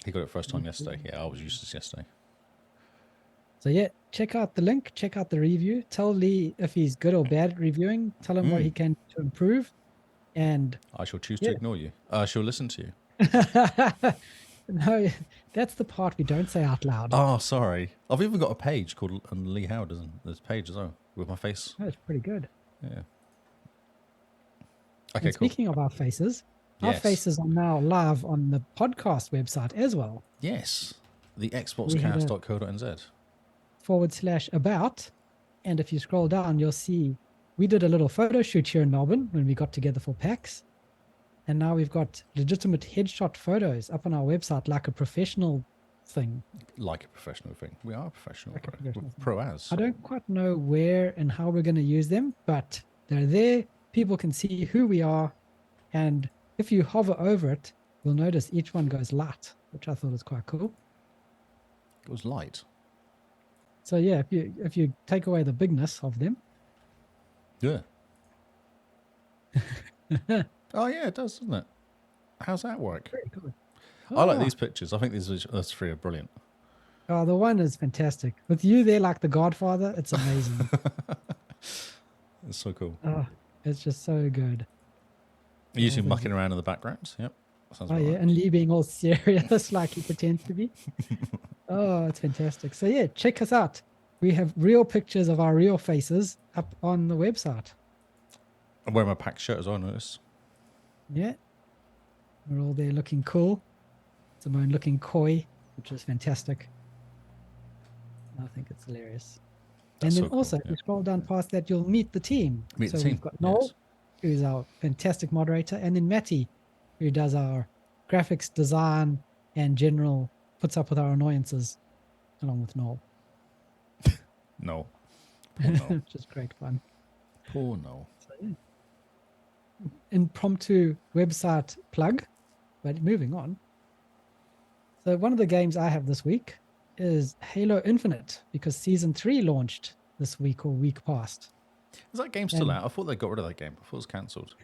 He got it first time yesterday. Yeah, I was useless yesterday. So yeah, check out the link, check out the review. Tell Lee if he's good or bad at reviewing. Tell him what he can do to improve. And I shall choose to ignore you. I shall listen to you. No, that's the part we don't say out loud. Oh, sorry. I've even got a page called Lee Howard, there's a page as well, with my face. That's pretty good. Yeah. Okay, speaking of our faces, our faces are now live on the podcast website as well. Yes. The Xboxcast.co.nz /about. And if you scroll down, you'll see we did a little photo shoot here in Melbourne when we got together for PAX. And now we've got legitimate headshot photos up on our website like a professional thing. Like a professional thing. We are professional. Pro-as. I don't quite know where and how we're going to use them, but they're there. People can see who we are. And if you hover over it, you'll notice each one goes light, which I thought was quite cool. It goes light. So yeah, if you take away the bigness of them. Yeah. Oh yeah, it does, doesn't it? How's that work? Very cool. I like these pictures. I think these three are brilliant. Oh, the one is fantastic. With you there like the Godfather, it's amazing. It's so cool. Oh, it's just so good. Usually mucking around in the background. Yep. Oh yeah, and Lee being all serious like he pretends to be. Oh, it's fantastic. So yeah, check us out. We have real pictures of our real faces up on the website. I'm wearing my PAX shirt as well, I noticed. Yeah. We're all there looking cool. Simone looking coy, which is fantastic. I think it's hilarious. That's and then also, if you scroll down past that, you'll meet the team. Meet the team. We've got Noel, who's our fantastic moderator, and then Matty, who does our graphics design and general, puts up with our annoyances, along with Noel. No. Poor Noel. Which is great fun. Poor Noel. So, yeah. Impromptu website plug, but moving on. So one of the games I have this week is Halo Infinite, because Season 3 launched this week or week past. Is that game still out? I thought they got rid of that game. I thought it was cancelled.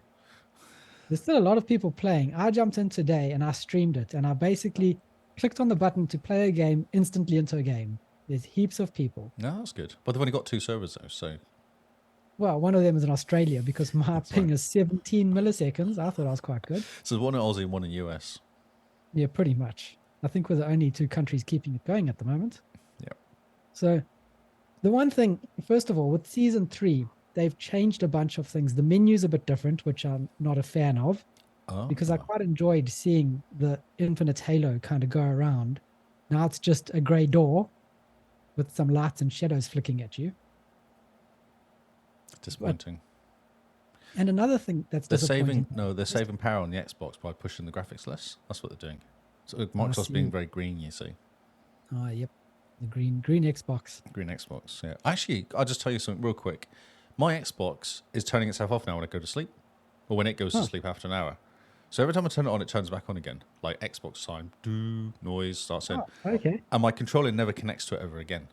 There's still a lot of people playing. I jumped in today and I streamed it, and I basically clicked on the button to play a game instantly into a game. There's heaps of people. No, that's good. But they've only got 2 servers though, so... Well, one of them is in Australia because my ping is 17 milliseconds. I thought I was quite good. So one in Aussie and one in US. Yeah, pretty much. I think we're the only 2 countries keeping it going at the moment. Yeah. So the one thing, first of all, with Season 3, they've changed a bunch of things. The menu's a bit different, which I'm not a fan of, because I quite enjoyed seeing the Infinite Halo kind of go around. Now it's just a grey door with some lights and shadows flicking at you. Disappointing. And another thing that's disappointing. They're saving power on the Xbox by pushing the graphics less. That's what they're doing. So Microsoft's being very green, you see. Oh, yep. The green Xbox. Green Xbox, yeah. Actually, I'll just tell you something real quick. My Xbox is turning itself off now when I go to sleep. Or when it goes to sleep after an hour. So every time I turn it on, it turns back on again. Like Xbox time, do noise starts in, Okay. and my controller never connects to it ever again.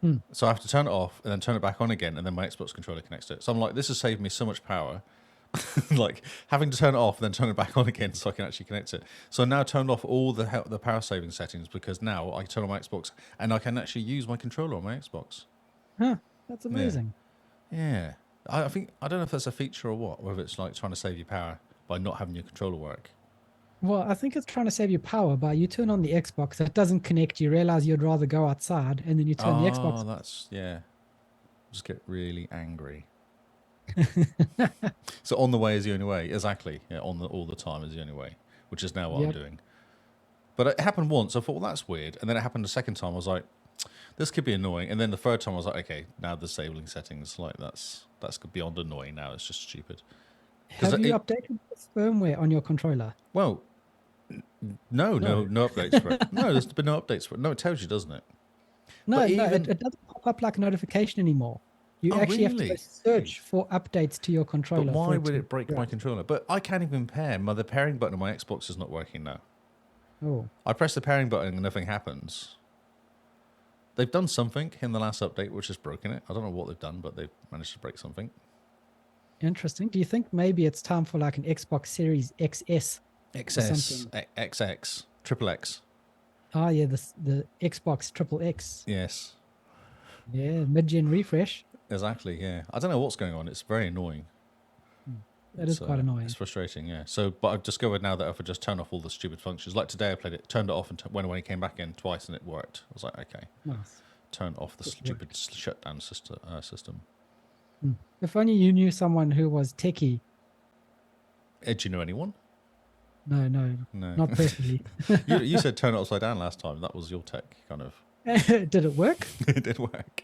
Hmm. So I have to turn it off and then turn it back on again, and then my Xbox controller connects to it. So I'm like, this has saved me so much power. Like having to turn it off and then turn it back on again so I can actually connect it. So I now turned off all the power saving settings because now I turn on my Xbox and I can actually use my controller on my Xbox. Huh. That's amazing. Yeah. I think, I don't know if that's a feature or what, whether it's like trying to save you power by not having your controller work. Well, I think it's trying to save you power by you turn on the Xbox, it doesn't connect, you realize you'd rather go outside, and then you turn the Xbox. Oh, that's, yeah. Just get really angry. So on the way is the only way. Exactly. Yeah, all the time is the only way, which is now what I'm doing. But it happened once. I thought, well, that's weird. And then it happened the second time. I was like, this could be annoying. And then the third time I was like, okay, now disabling settings, like that's beyond annoying now. It's just stupid. Have you updated the firmware on your controller? Well, no updates for it. No, there's been no updates for it. No, it tells you, doesn't it? No, it doesn't pop up like a notification anymore. You actually have to search for updates to your controller. But why would it break my controller? But I can't even pair. The pairing button on my Xbox is not working now. Oh. I press the pairing button and nothing happens. They've done something in the last update which has broken it. I don't know what they've done, but they've managed to break something. Interesting. Do you think maybe it's time for like an Xbox Series XS? XS, XX, Triple X. Oh, yeah, the Xbox Triple X. Yes. Yeah, mid-gen refresh. Exactly, yeah. I don't know what's going on. It's very annoying. That is quite annoying. It's frustrating, yeah. So, but I've discovered now that if I just turn off all the stupid functions, like today I played it, turned it off, and when it came back in twice and it worked. I was like, okay. Nice. Turn off the stupid shutdown system. If only you knew someone who was techie. Do you know anyone? No, not personally. You said turn it upside down last time. That was your tech, kind of. Did it work? It did work.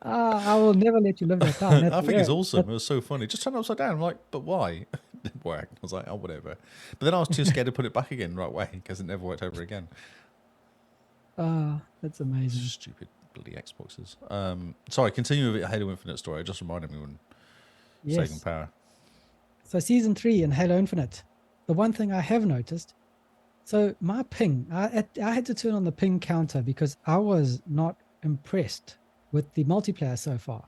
I will never let you live that down. I think it's awesome. It was so funny. Just turn it upside down. I'm like, but why? It didn't work. I was like, oh, whatever. But then I was too scared to put it back again the right way because it never worked ever again. That's amazing. Stupid bloody Xboxes. Sorry, continue with Halo Infinite story. It just reminded me when saving power. So Season 3 in Halo Infinite, the one thing I have noticed, so my ping, I had to turn on the ping counter because I was not impressed with the multiplayer so far.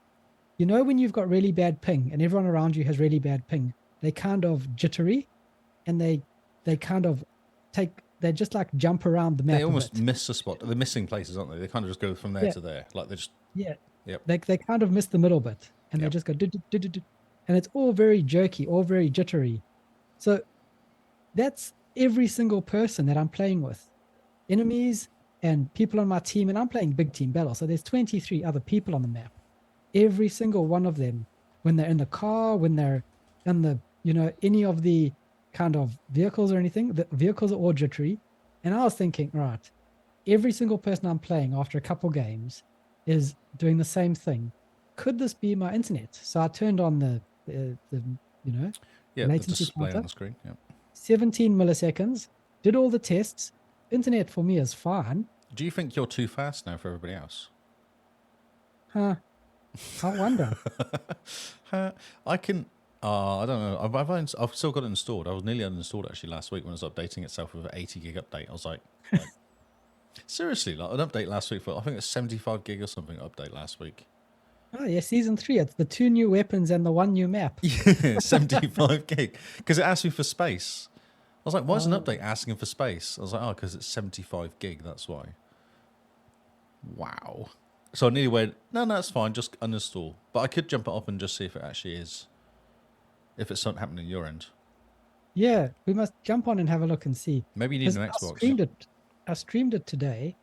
You know, when you've got really bad ping and everyone around you has really bad ping, they kind of jittery and they kind of they just like jump around the map. They almost miss a spot. They're missing places, aren't they? They kind of just go from there to there. Like they just... Yeah. Yep. They kind of miss the middle bit and they just go... And it's all very jerky, all very jittery. So that's every single person that I'm playing with. Enemies and people on my team, and I'm playing big team battle. So there's 23 other people on the map. Every single one of them, when they're in the car, when they're in the, any of the kind of vehicles or anything, the vehicles are all jittery. And I was thinking, right, every single person I'm playing after a couple games is doing the same thing. Could this be my internet? So I turned on the latency the display counter, on the screen. 17 milliseconds, did all the tests. Internet for me is fine. Do you think you're too fast now for everybody else? I wonder. I can... I don't know. I've still got it installed. I was nearly uninstalled actually last week when it was updating itself with an 80 gig update. I was like seriously, like an update last week for, I think it's 75 gig or something update last week. Oh yeah, Season 3. It's the 2 new weapons and the 1 new map. Yeah, 75 gig. Because it asked me for space. I was like, why is an update asking for space? I was like, oh, because it's 75 gig, that's why. Wow. So I nearly went, no, it's fine, just uninstall. But I could jump it up and just see if it actually is, if it's something happening on your end. Yeah, we must jump on and have a look and see. Maybe you need an Xbox. I streamed it today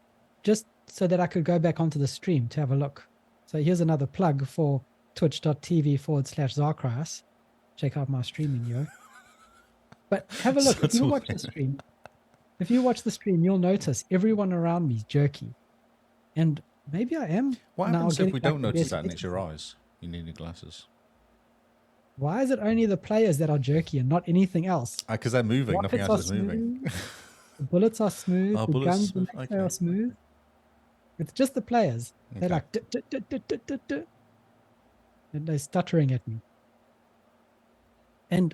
just so that I could go back onto the stream to have a look. So here's another plug for twitch.tv/Zarkras. Check out my streaming, yo. But have a look. If you watch the stream, you'll notice everyone around me is jerky. And maybe I am. What happens if we don't notice that and it's your eyes? You need new glasses. Why is it only the players that are jerky and not anything else? Because they're moving. Nothing else is moving. The bullets are smooth. The guns are smooth. It's just the players. They're like... And they're stuttering at me. And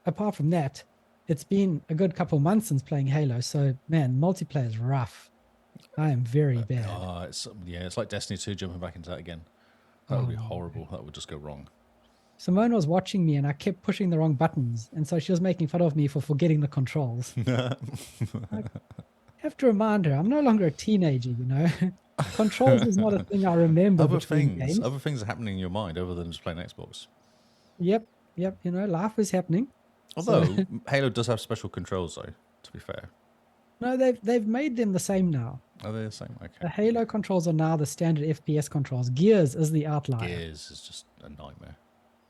apart from that, it's been a good couple months since playing Halo. So, man, multiplayer is rough. I am very bad. It's like Destiny 2 jumping back into that again. That would be horrible. That would just go wrong. Simone was watching me and I kept pushing the wrong buttons. And so she was making fun of me for forgetting the controls. I have to remind her, I'm no longer a teenager, you know. Controls is not a thing I remember. Other things are happening in your mind other than just playing Xbox. Yep. You know, life is happening. Although Halo does have special controls, though. To be fair. No, they've made them the same now. Are they the same? Okay. The Halo controls are now the standard FPS controls. Gears is the outlier. Gears is just a nightmare.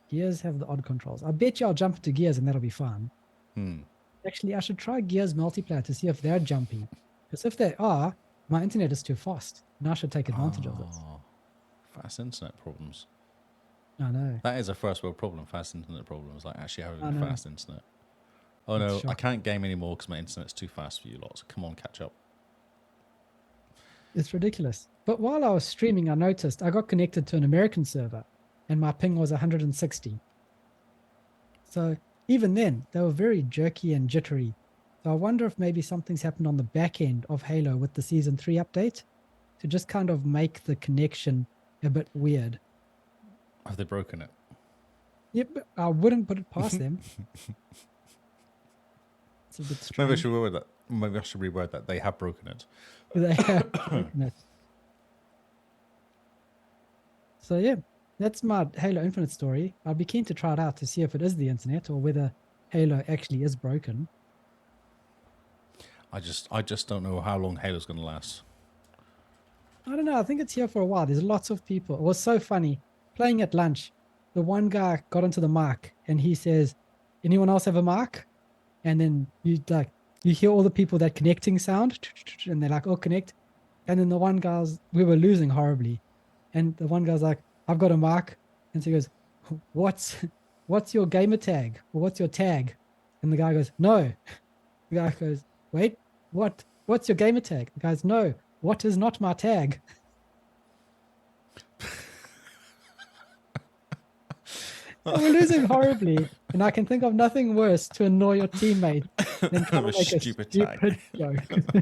Gears have the odd controls. I bet you I'll jump into Gears and that'll be fun. Actually, I should try Gears multiplayer to see if they're jumpy. Because if they are, my internet is too fast. And I should take advantage of this. Fast internet problems. I know. That is a first world problem, fast internet problems. Like actually having fast internet. Oh no, I can't game anymore because my internet's too fast for you lots. Come on, catch up. It's ridiculous. But while I was streaming, I noticed I got connected to an American server and my ping was 160. So even then, they were very jerky and jittery. So I wonder if maybe something's happened on the back end of Halo with the Season 3 update to just kind of make the connection a bit weird. Have they broken it? Yep, I wouldn't put it past them. It's a bit strange. Maybe I should reword that. They have broken it. They have broken it. So yeah, that's my Halo Infinite story. I'll be keen to try it out to see if it is the internet or whether Halo actually is broken. I just don't know how long Halo's going to last. I don't know. I think it's here for a while. There's lots of people. It was so funny. Playing at lunch, the one guy got onto the mic and he says, "Anyone else have a mic?" And then you hear all the people that connecting sound, and they're like, "Oh, connect." And then the one guy's, we were losing horribly, and the one guy's like, "I've got a mic," and so he goes, "What's your gamer tag? Or what's your tag?" And the guy goes, "No." The guy goes, "Wait, what? What's your gamer tag?" The guy's, "No. What is not my tag?" So we're losing horribly, and I can think of nothing worse to annoy your teammate than trying to make a stupid joke. He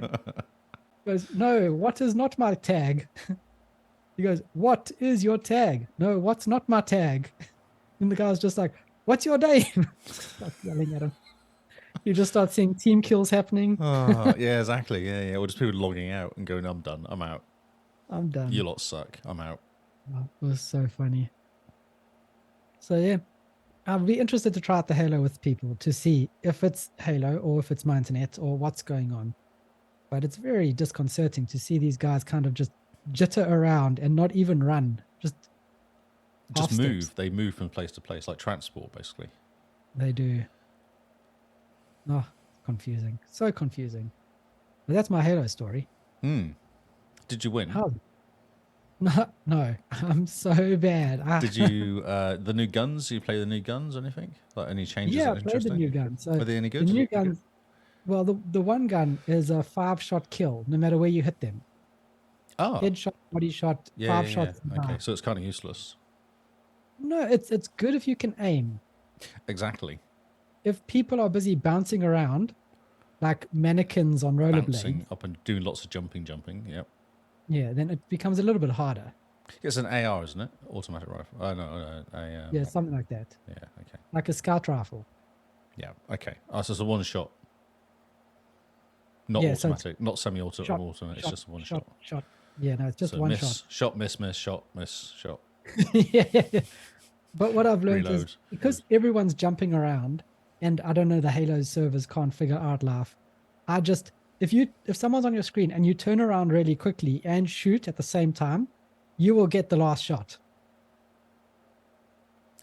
goes, "No, what is not my tag?" He goes, "What is your tag?" "No, what's not my tag?" And the guy's just like, "What's your name?" Start yelling at him. You just start seeing team kills happening. Yeah, exactly. Yeah. Or just people logging out and going, "I'm done. I'm out. I'm done. You lot suck. I'm out." Oh, it was so funny. So yeah, I'll be interested to try out the Halo with people to see if it's Halo or if it's my internet or what's going on. But it's very disconcerting to see these guys kind of just jitter around and not even run. Just move. Steps. They move from place to place, like transport, basically. They do. Oh, confusing. So confusing. But that's my Halo story. Did you win? How? No, I'm so bad. Did you the new guns? You play the new guns or anything? Like any changes? Yeah, that I played the new guns. So are they any good? The new guns. Well, the one gun is a 5-shot kill, no matter where you hit them. Oh, Headshot, body shot, 5 shots. Okay, so it's kind of useless. No, it's good if you can aim. Exactly. If people are busy bouncing around like mannequins on rollerblades, bouncing up and doing lots of jumping. Yep. Yeah, then it becomes a little bit harder. It's an AR, isn't it? Automatic rifle. Oh no, yeah, something like that. Yeah. Okay. Like a scout rifle. Yeah. Okay. Oh, so it's a one shot. Not automatic, so not semi-automatic. It's just one shot. Yeah, no, it's just one shot. Shot, miss, shot, miss, shot. Yeah. But what I've learned is because everyone's jumping around, and I don't know, the Halo servers can't figure out life. If someone's on your screen and you turn around really quickly and shoot at the same time, you will get the last shot.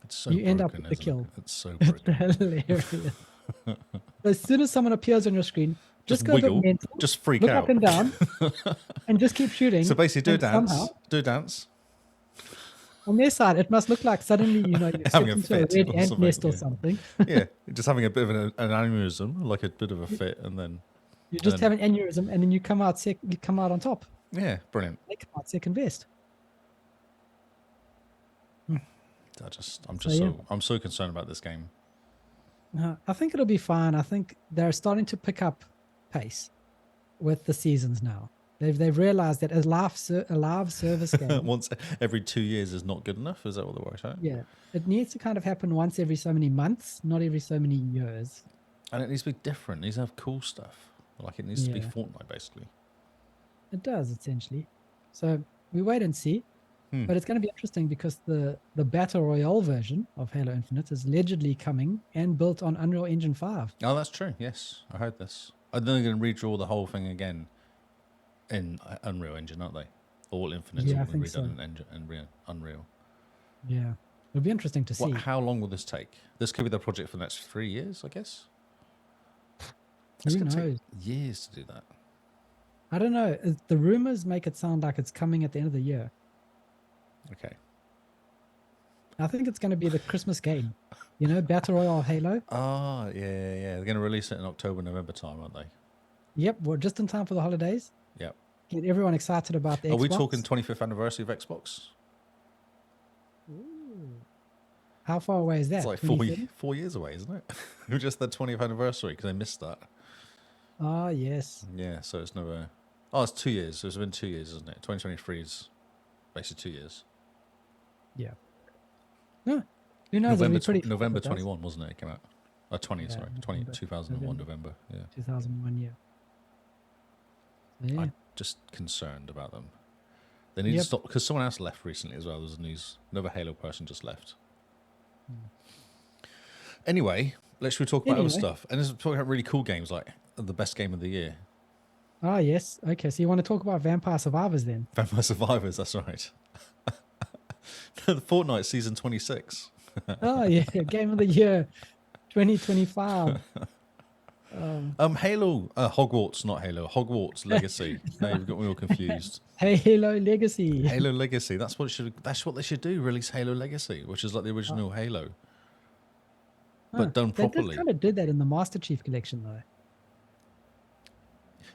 It's so you end up with the kill. It's so broken. It's hilarious. As soon as someone appears on your screen, just go wiggle, a bit mental, just freak look out. up and down, and just keep shooting. So basically, do a dance. Somehow, do a dance. On their side, it must look like suddenly, you're stepping into a red ant nest or something. Yeah, just having a bit of an aneurysm, like a bit of a fit, and then you just have an aneurysm, and then you come out you come out on top. Yeah, brilliant. They come out second best. I'm so concerned about this game. I think it'll be fine. I think they're starting to pick up pace with the seasons now. They've realized that a live service game, Once every 2 years is not good enough. Is that what they worked out? yeah, it needs to kind of happen once every so many months, not every so many years. And it needs to be different. It needs to have cool stuff. Like it needs to be Yeah. Fortnite, basically. It does essentially. So we wait and see. But it's going to be interesting because the Battle Royale version of Halo Infinite is allegedly coming and built on Unreal Engine 5. Oh, that's true. Yes, I heard this. And then they're going to redraw the whole thing again in Unreal Engine, aren't they? All Infinite's Yeah, all I going to think be done so. in Unreal. Yeah. It'll be interesting to see. How long will this take? This could be the project for the next 3 years, I guess. It's Who going to knows? take years to do that. I don't know. The rumors make it sound like it's coming at the end of the year. Okay. I think it's going to be the Christmas game. You know, Battle Royale Halo. Ah, yeah. They're going to release it in October, November time, aren't they? Yep, we're just in time for the holidays. Yep. Get everyone excited about the Xbox. Are we talking 25th anniversary of Xbox? Ooh. How far away is that? It's like 4 years away, isn't it? We're just the 20th anniversary because I missed that. Ah, yes. Yeah, so it's never... Oh, it's 2 years. So it's been 2 years, isn't it? 2023 is basically 2 years. Yeah. No, who knows? November 21, wasn't it? It came out. 20, Yeah, sorry. November. 2001, November. Yeah. 2001, yeah. So, yeah. I'm just concerned about them. They need to stop, because someone else left recently as well. There's news. Another Halo person just left. Anyway, should we talk about other stuff? And this is talking about really cool games, like the best game of the year. Ah, yes. Okay, so you want to talk about Vampire Survivors then? Vampire Survivors, that's right. The Fortnite Season 26. Oh, yeah. Game of the Year 2025. Halo, Hogwarts, not Halo, Hogwarts Legacy. Now you've got me all confused. Halo Legacy. Halo Legacy. That's what they should do. Release Halo Legacy, which is like the original Halo, but done properly. They kind of did that in the Master Chief Collection, though.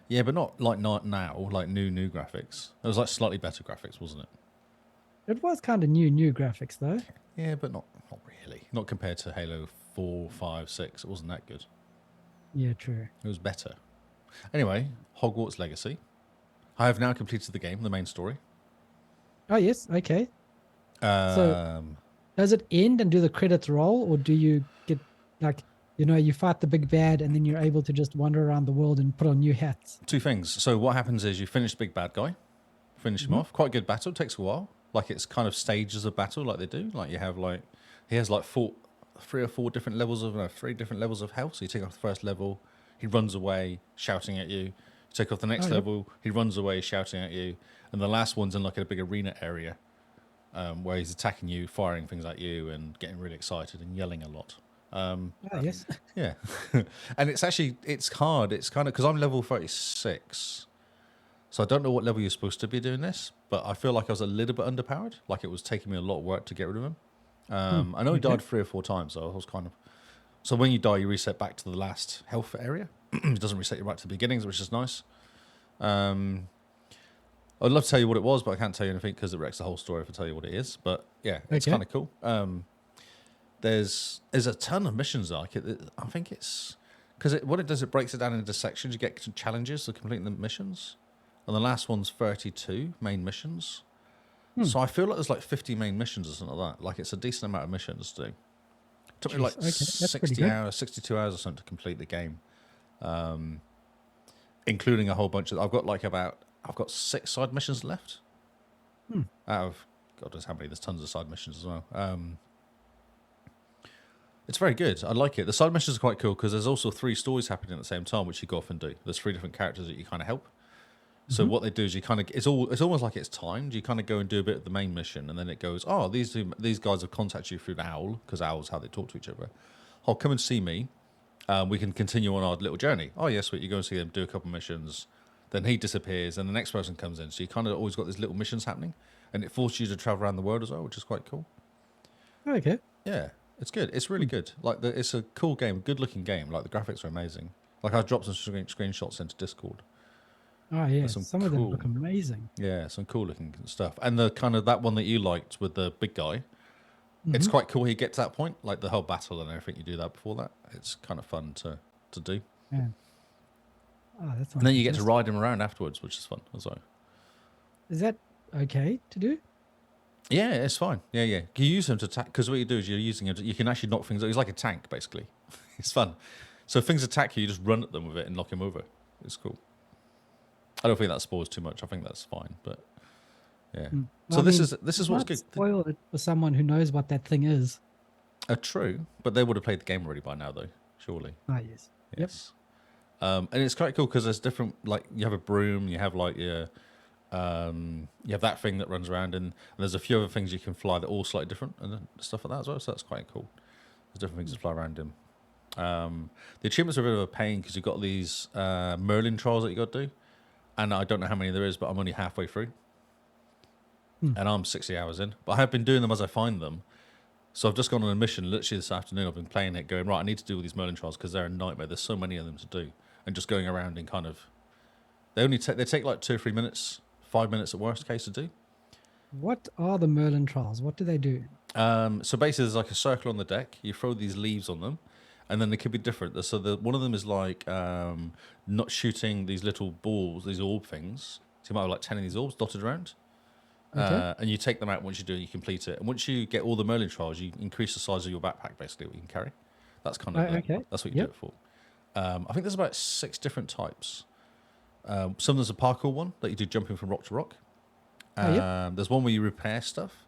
Yeah, but not like now, like new graphics. It was like slightly better graphics, wasn't it? It was kind of new graphics, though. Yeah, but not really. Not compared to Halo 4, 5, 6. It wasn't that good. Yeah, true. It was better. Anyway, Hogwarts Legacy. I have now completed the game, the main story. Oh, yes. Okay. So does it end and do the credits roll, or do you get, like, you fight the big bad and then you're able to just wander around the world and put on new hats? Two things. So what happens is you finish the big bad guy, finish him off. Quite a good battle. Takes a while. Like it's kind of stages of battle, like they do. Like you have he has like 3 or 4 different levels of 3 different levels of health. So you take off the first level, he runs away shouting at you. You take off the next level, he runs away shouting at you, and the last one's in like a big arena area where he's attacking you, firing things at you, and getting really excited and yelling a lot. Yes. Yeah, and it's hard. It's kind of because I'm level 36. So I don't know what level you're supposed to be doing this, but I feel like I was a little bit underpowered. Like it was taking me a lot of work to get rid of him. I know he died 3 or 4 times, so I was kind of... So when you die, you reset back to the last health area. It doesn't reset you right to the beginnings, which is nice. I'd love to tell you what it was, but I can't tell you anything because it wrecks the whole story if I tell you what it is. But yeah, it's kind of cool. There's a ton of missions. Like I think it's... Because what it does, it breaks it down into sections. You get challenges to complete the missions. And the last one's 32 main missions. So I feel like there's like 50 main missions or something like that. Like it's a decent amount of missions to do. It took me like 60 hours, 62 hours or something to complete the game. Including a whole bunch of... I've got 6 side missions left. Out of... God knows how many. There's tons of side missions as well. It's very good. I like it. The side missions are quite cool because there's also 3 stories happening at the same time, which you go off and do. There's 3 different characters that you kind of help. So what they do is you kind of... It's almost like it's timed. You kind of go and do a bit of the main mission, and then it goes, oh, these guys have contacted you through the owl, because owl's how they talk to each other. Oh, come and see me. We can continue on our little journey. Oh, yes, sweet. You go and see them, do a couple of missions. Then he disappears, and the next person comes in. So you kind of always got these little missions happening, and it forces you to travel around the world as well, which is quite cool. Okay. Yeah, it's good. It's really good. Like, it's a cool game, good-looking game. Like, the graphics are amazing. Like, I've dropped some screenshots into Discord. Oh, yeah. Some of them look amazing. Yeah, some cool looking stuff. And the kind of that one that you liked with the big guy, It's quite cool. You get to that point, like the whole battle and everything. You do that before that. It's kind of fun to do. Yeah. Oh, that's. And then you get to ride him around afterwards, which is fun as well. Is that okay to do? Yeah, it's fine. Yeah. You use him to attack, because what you do is you're using him. You can actually knock things. He's like a tank, basically. It's fun. So if things attack you, you just run at them with it and knock him over. It's cool. I don't think that spoils too much. I think that's fine, but yeah. Well, So this is what's good. Spoil it for someone who knows what that thing is. True, but they would have played the game already by now, though. Surely. Ah, yes. Yes. And it's quite cool because there's different. Like you have a broom, you have like your, you have that thing that runs around, and there's a few other things you can fly that are all slightly different and stuff like that as well. So that's quite cool. There's different things to fly around in. The achievements are a bit of a pain because you've got these Merlin trials that you got to do, and I don't know how many there is, but I'm only halfway through, and I'm 60 hours in. But I have been doing them as I find them. So I've just gone on a mission literally this afternoon. I've been playing it, going right. I need to do all these Merlin trials because they're a nightmare. There's so many of them to do, and just going around and kind of they take like 2 or 3 minutes, 5 minutes at worst case to do. What are the Merlin trials? What do they do? So basically, there's like a circle on the deck. You throw these leaves on them, and then they could be different. So one of them is like not shooting these little balls, these orb things. So you might have like 10 of these orbs dotted around. Okay. And you take them out once you do it, you complete it. And once you get all the Merlin trials, you increase the size of your backpack, basically, what you can carry. That's kind of that's what you do it for. I think there's about 6 different types. Some of there's a parkour one that you do jumping from rock to rock. There's one where you repair stuff.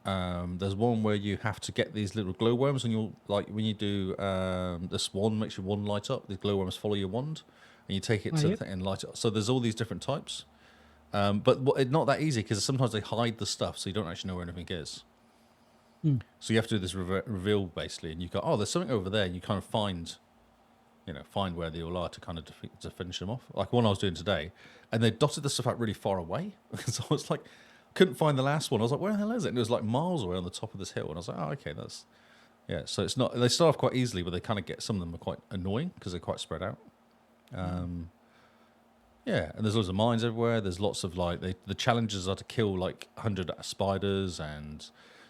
There's one where you have to get these little glowworms, and you'll like when you do the swan makes your wand light up. These glowworms follow your wand, and you take it to the thing and light it up. So there's all these different types. But it's not that easy because sometimes they hide the stuff, so you don't actually know where anything is. So you have to do this reveal basically, and you go, "Oh, there's something over there," and you kind of find where they all are to kind of to finish them off. Like one I was doing today, and they dotted the stuff out really far away, so I was like, couldn't find the last one. I was like, "Where the hell is it?" And it was like miles away on the top of this hill, and I was like, "Oh, okay, that's yeah." So it's not. They start off quite easily, but they kind of get some of them are quite annoying because they're quite spread out. Yeah, and there's loads of mines everywhere. There's lots of like the challenges are to kill like 100 spiders, and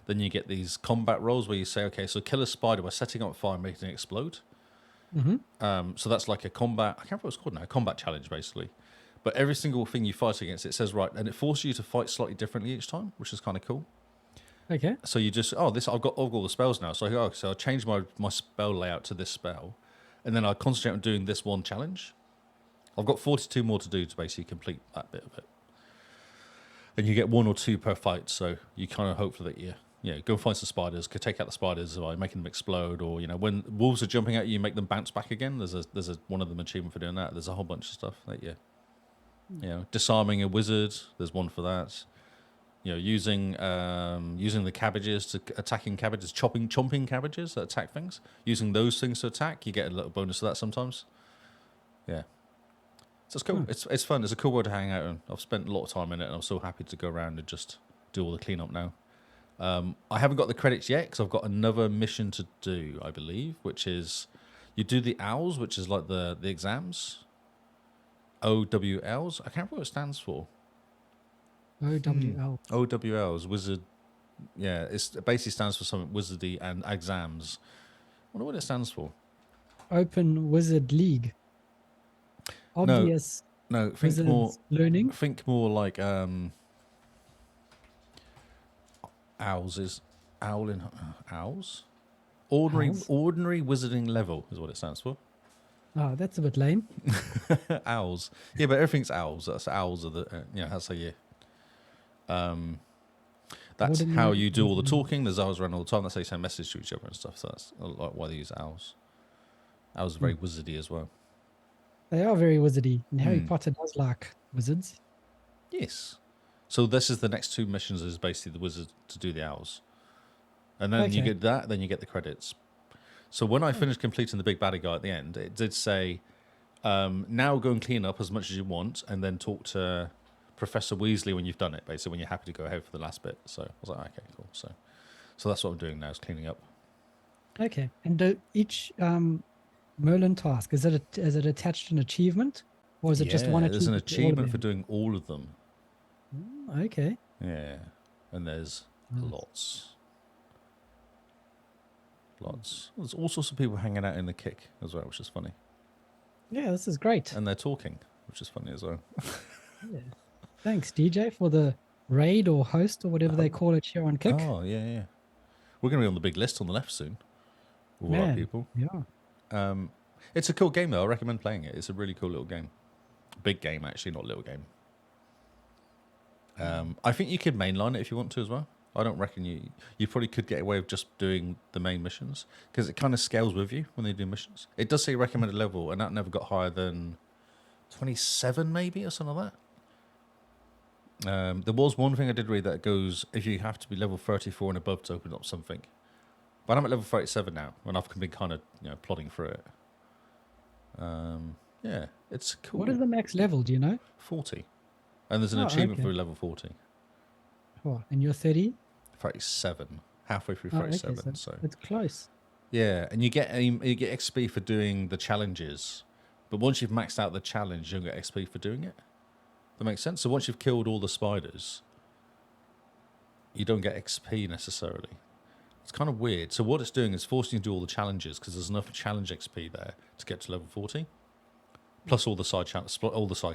then you get these combat roles where you say, okay, so kill a spider by setting up fire and making it explode. So that's like a combat. I can't remember what it's called now. A combat challenge basically. But every single thing you fight against, it says right, and it forces you to fight slightly differently each time, which is kind of cool. Okay. So you just I've got all the spells now. So I change my spell layout to this spell, and then I concentrate on doing this one challenge. I've got 42 more to do to basically complete that bit of it. And you get 1 or 2 per fight, so you kind of hope that you go and find some spiders, could take out the spiders by making them explode, or when wolves are jumping at you, make them bounce back again. There's a one of them achievement for doing that. There's a whole bunch of stuff that disarming a wizard. There's one for that. Using the cabbages to attacking cabbages, chomping cabbages that attack things. Using those things to attack, you get a little bonus to that sometimes. Yeah. So it's cool. It's fun. It's a cool world to hang out in. I've spent a lot of time in it, and I'm so happy to go around and just do all the cleanup now. I haven't got the credits yet because I've got another mission to do, I believe, which is you do the owls, which is like the exams. OWLs. I can't remember what it stands for. OWL. OWLs, wizard. Yeah, it basically stands for something wizardy and exams. I wonder what it stands for. Open Wizard League. Obvious. No, think more learning. Think more like owls is owl in owls. Ordinary wizarding level is what it stands for. Oh, that's a bit lame. Owls. Yeah, but everything's owls. That's owls are the that's how you. That's how you do all the talking. There's owls around all the time. That's how you send messages to each other and stuff. So that's like why they use owls. Owls are very wizardy as well. They are very wizardy, and Harry Potter does like wizards. Yes. So this is the next 2 missions is basically the wizard to do the owls. And then you get that, then you get the credits. So when I finished completing the big baddie guy at the end, it did say, now go and clean up as much as you want, and then talk to Professor Weasley when you've done it, basically when you're happy to go ahead for the last bit. So I was like, okay, cool. So that's what I'm doing now is cleaning up. Okay. And each Merlin task, is it attached an achievement, or is it just one achievement? There's an achievement for doing all of them. Okay. Yeah, and there's lots. Lots. There's all sorts of people hanging out in the kick as well, which is funny. Yeah, this is great. And they're talking, which is funny as well. Yeah. Thanks, DJ, for the raid or host or whatever they call it here on Kick. Oh, yeah. We're going to be on the big list on the left soon. All Man, our people. Yeah. It's a cool game, though. I recommend playing it. It's a really cool little game. Big game, actually, not little game. I think you could mainline it if you want to as well. I don't reckon you probably could get away with just doing the main missions because it kind of scales with you when they do missions. It does say recommended level, and that never got higher than 27 maybe or something like that. There was one thing I did read that goes if you have to be level 34 and above to open up something. But I'm at level 37 now, and I've been kind of plodding through it. Yeah, it's cool. What is the max level? Do you know? 40, and there's an achievement for level 40. Oh, and you're 30? 37, halfway through 37. Okay, so it's close. Yeah, and you get XP for doing the challenges, but once you've maxed out the challenge, you don't get XP for doing it. That makes sense. So once you've killed all the spiders, you don't get XP necessarily. It's kind of weird. So what it's doing is forcing you to do all the challenges because there's enough challenge XP there to get to level 40, plus all the side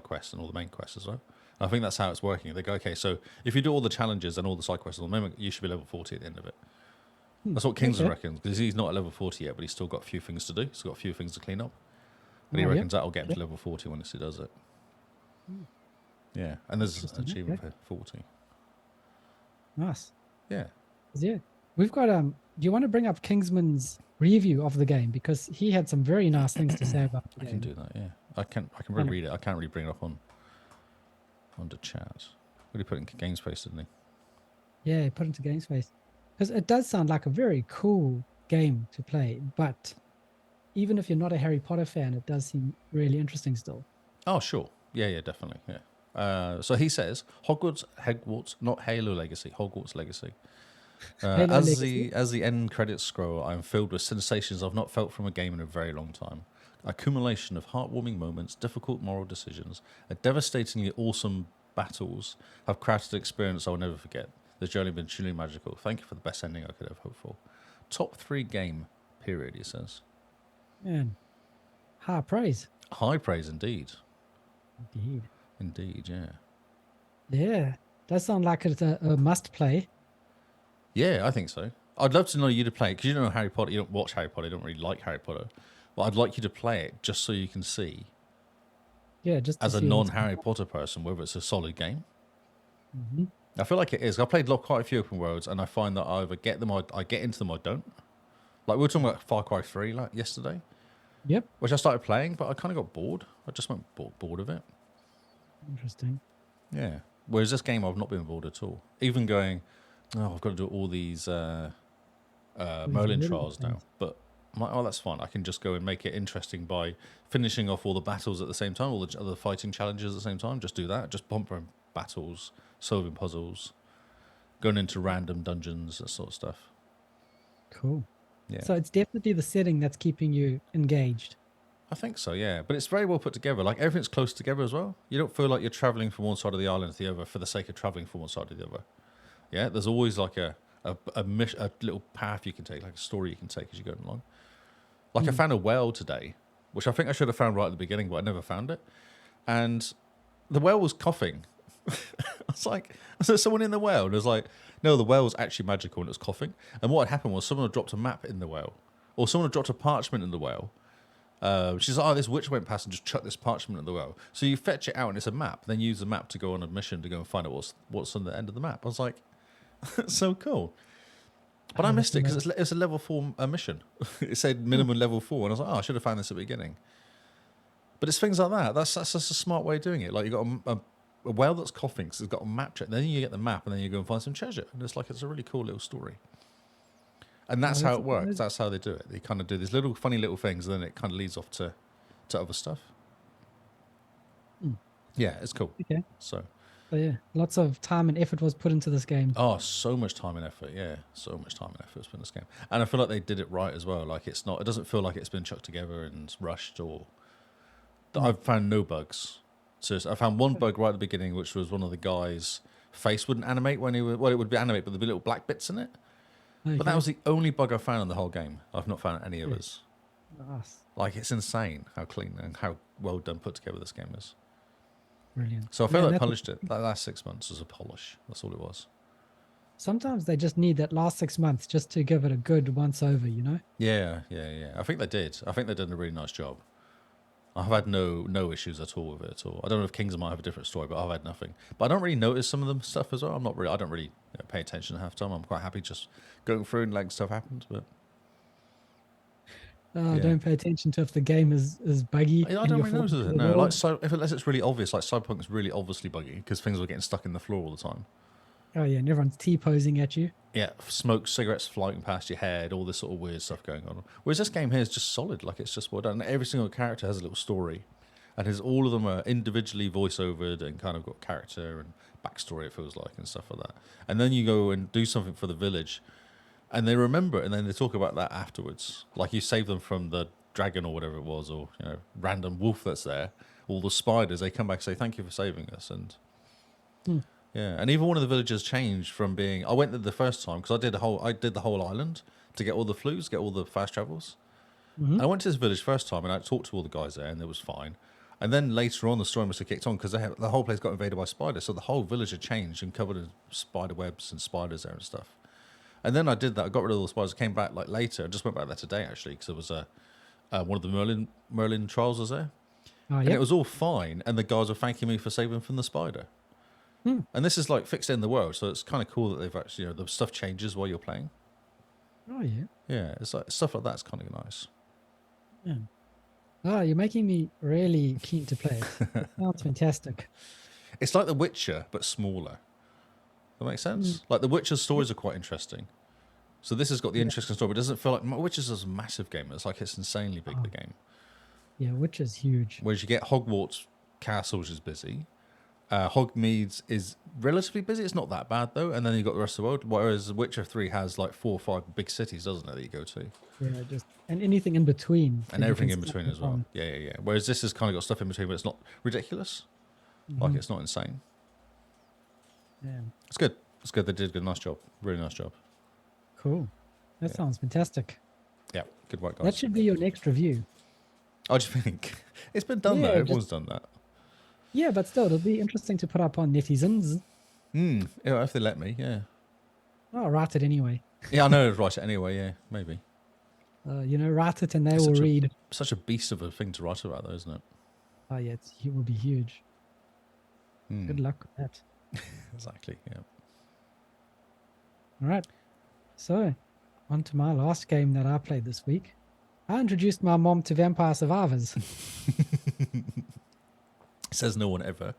quests and all the main quests as well. And I think that's how it's working. They go, okay, so if you do all the challenges and all the side quests at the moment, you should be level 40 at the end of it. That's what Kingsman reckons, because he's not at level 40 yet, but he's still got a few things to do. He's got a few things to clean up. But he reckons that'll get him to level 40 once he does it. Yeah, and there's an achievement for 40. Nice. Yeah. We've got do you want to bring up Kingsman's review of the game, because he had some very nice things to say about the game. I can do that. Yeah, I can really read it. I can't really bring it up on the chat. What did he put in GameSpace, didn't he? Yeah, he put it into GameSpace, because it does sound like a very cool game to play. But even if you're not a Harry Potter fan, it does seem really interesting still. Oh, sure. Yeah, definitely. Yeah. So he says Hogwarts, not Halo Legacy, Hogwarts Legacy. As the end credits scroll, I am filled with sensations I've not felt from a game in a very long time. Accumulation of heartwarming moments, difficult moral decisions, and devastatingly awesome battles have crafted an experience I will never forget. This journey has been truly magical. Thank you for the best ending I could ever hope for. Top 3 game, period, he says. Man, high praise. High praise indeed. Indeed, yeah. Yeah, that sounds like it's a must play. Yeah, I think so. I'd love to know you to play it, because you don't know Harry Potter, you don't watch Harry Potter, you don't really like Harry Potter. But I'd like you to play it just so you can see. Yeah, just as a non-Harry Potter person, whether it's a solid game. Mm-hmm. I feel like it is. I played quite a few open worlds, and I find that I either get them, I get into them, or I don't. Like we were talking about Far Cry 3 yesterday. Yep. Which I started playing, but I kind of got bored. I just went bored of it. Interesting. Yeah. Whereas this game, I've not been bored at all. Even going, I've got to do all these Merlin trials now. But I'm like, that's fine. I can just go and make it interesting by finishing off all the battles at the same time, all the other fighting challenges at the same time. Just do that. Just bumper battles, solving puzzles, going into random dungeons, that sort of stuff. Cool. Yeah. So it's definitely the setting that's keeping you engaged. I think so, yeah. But it's very well put together. Like everything's close together as well. You don't feel like you're traveling from one side of the island to the other for the sake of traveling from one side to the other. Yeah, there's always like a little path you can take, like a story you can take as you're going along. Like I found a well today, which I think I should have found right at the beginning, but I never found it. And the well was coughing. I was like, was there someone in the well? And it was like, no, the well was actually magical and it was coughing. And what had happened was someone had dropped a map in the well, or someone had dropped a parchment in the well. She's like, this witch went past and just chucked this parchment in the well. So you fetch it out and it's a map. Then use the map to go on a mission to go and find out what's on the end of the map. I was like, that's so cool. But I missed it because it's a level 4 mission. It said minimum level 4. And I was like, I should have found this at the beginning. But it's things like that. That's just a smart way of doing it. Like you've got a well that's coughing, so it's got a map check. Then you get the map and then you go and find some treasure. And it's a really cool little story. And that's how it works. That's how they do it. They kind of do these little funny little things, and then it kind of leads off to other stuff. Yeah, it's cool. Okay. So yeah, lots of time and effort was put into this game. Oh, so much time and effort. Yeah, so much time and effort was put in this game. And I feel like they did it right as well. Like it doesn't feel like it's been chucked together and rushed or... I've found no bugs. So I found one bug right at the beginning, which was one of the guys' face wouldn't animate when it would be animate, but there'd be little black bits in it. Okay. But that was the only bug I found in the whole game. I've not found any Yeah. others. Nice. Like, it's insane how clean and how well done put together this game is. Brilliant. So I feel Man, like I that's- polished it. That last 6 months was a polish. That's all it was. Sometimes they just need that last 6 months just to give it a good once over, you know? Yeah. I think they did. I think they did a really nice job. I've had no issues at all with it at all. I don't know if Kings might have a different story, but I've had nothing. But I don't really notice some of the stuff as well. I don't really pay attention half the time. I'm quite happy just going through and letting stuff happen. But yeah. Don't pay attention to if the game is buggy. I don't really notice it. No, unless it's really obvious. Like Cyberpunk is really obviously buggy because things were getting stuck in the floor all the time. Oh yeah, and everyone's T-posing at you. Yeah, smoke, cigarettes flying past your head, all this sort of weird stuff going on. Whereas this game here is just solid, like it's just well done. Every single character has a little story, and all of them are individually voice-overed and kind of got character and backstory, it feels like, and stuff like that. And then you go and do something for the village, and they remember it, and then they talk about that afterwards. Like you save them from the dragon or whatever it was, or random wolf that's there, all the spiders. They come back and say thank you for saving us, and. Yeah, and even one of the villagers changed from being. I went there the first time because I did the whole island to get all the flus, get all the fast travels. Mm-hmm. And I went to this village first time, and I talked to all the guys there, and it was fine. And then later on, the story must have kicked on because the whole place got invaded by spiders, so the whole village had changed and covered in spider webs and spiders there and stuff. And then I did that. I got rid of all the spiders. I came back like later. I just went back there today actually because it was one of the Merlin trials was there, and it was all fine. And the guys were thanking me for saving them from the spider. And this is like fixed in the world, so it's kind of cool that they've actually, the stuff changes while you're playing. Oh yeah. Yeah, it's like stuff like that's kind of nice. Yeah. Oh, you're making me really keen to play it. Sounds fantastic. It's like The Witcher, but smaller. That makes sense? Like The Witcher's stories are quite interesting. So this has got the interesting story, but it doesn't feel like Witcher's is a massive game. It's like it's insanely big, the game. Yeah, which is huge. Whereas you get Hogwarts Castle, which is busy. Hogmeads is relatively busy. It's not that bad though, and then you got the rest of the world. Whereas Witcher 3 has like 4 or 5 big cities, doesn't it? That you go to. Yeah, and anything in between. And everything in between as well. Yeah. Whereas this has kind of got stuff in between, but it's not ridiculous. Like it's not insane. Yeah. It's good. It's good. They did a nice job. Really nice job. Cool. That sounds fantastic. Yeah. Good work, guys. That should be your next review. I just think it's been done though. Everyone's done that. Yeah, but still, it'll be interesting to put up on netizens. Yeah, if they let me, yeah. I'll write it anyway. Yeah, I know to write it anyway, yeah, maybe. Write it and they will read. Such a beast of a thing to write about though, isn't it? Oh yeah, it will be huge. Good luck with that. Exactly, yeah. All right. So, on to my last game that I played this week. I introduced my mom to Vampire Survivors. Says no one ever.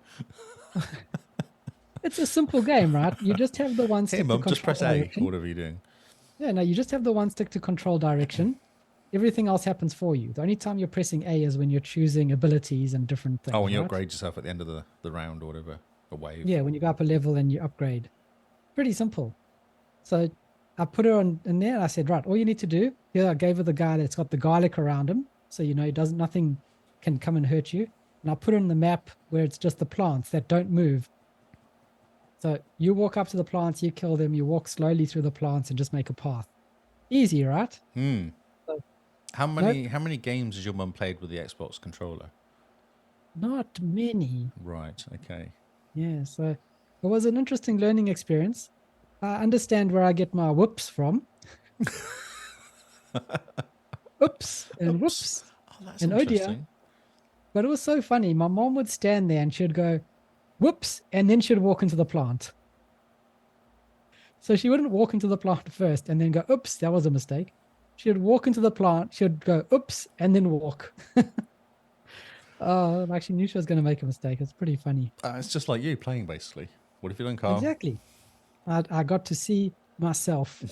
It's a simple game, right? You just have the one stick Hey, to Mum, control just press A. direction. Whatever you're doing. Yeah, no, you just have the one stick to control direction. Everything else happens for you. The only time you're pressing A is when you're choosing abilities and different things. Oh, when you right? upgrade yourself at the end of the round or whatever. A wave. Yeah, when you go up a level and you upgrade. Pretty simple. So I put her in there and I said, right, all you need to do, I gave her the guy that's got the garlic around him. So, nothing can come and hurt you. And I put it on the map where it's just the plants that don't move. So you walk up to the plants, you kill them, you walk slowly through the plants and just make a path. Easy, right? So, How many games has your mum played with the Xbox controller? Not many. Right, okay. Yeah, so it was an interesting learning experience. I understand where I get my whoops from. Oops and whoops. Oh, that's and interesting. oh dear. But it was so funny. My mom would stand there and she'd go, whoops, and then she'd walk into the plant. So she wouldn't walk into the plant first and then go, oops, that was a mistake. She'd walk into the plant, she'd go, oops, and then walk. I actually knew she was going to make a mistake. It's pretty funny. It's just like you playing, basically. What have you done, Carl? Exactly. I got to see myself.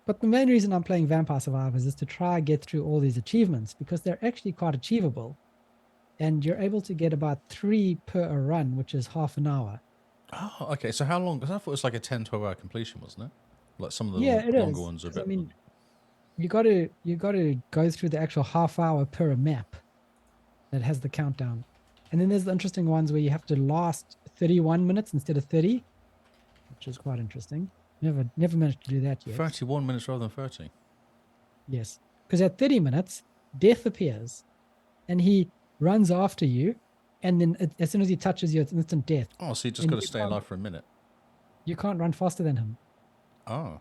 But the main reason I'm playing Vampire Survivors is to try and get through all these achievements because they're actually quite achievable. And you're able to get about 3 per a run, which is half an hour. Oh, okay. So how long? Because I thought it was like a 10, 12-hour completion, wasn't it? Like some of the longer ones are a bit... I mean, you got to go through the actual half hour per map that has the countdown. And then there's the interesting ones where you have to last 31 minutes instead of 30. which is quite interesting. Never managed to do that yet. 31 minutes rather than 30. Yes, because at 30 minutes, death appears, and he runs after you, and then as soon as he touches you, it's instant death. Oh, so you just got to stay alive for a minute. You can't run faster than him. Oh.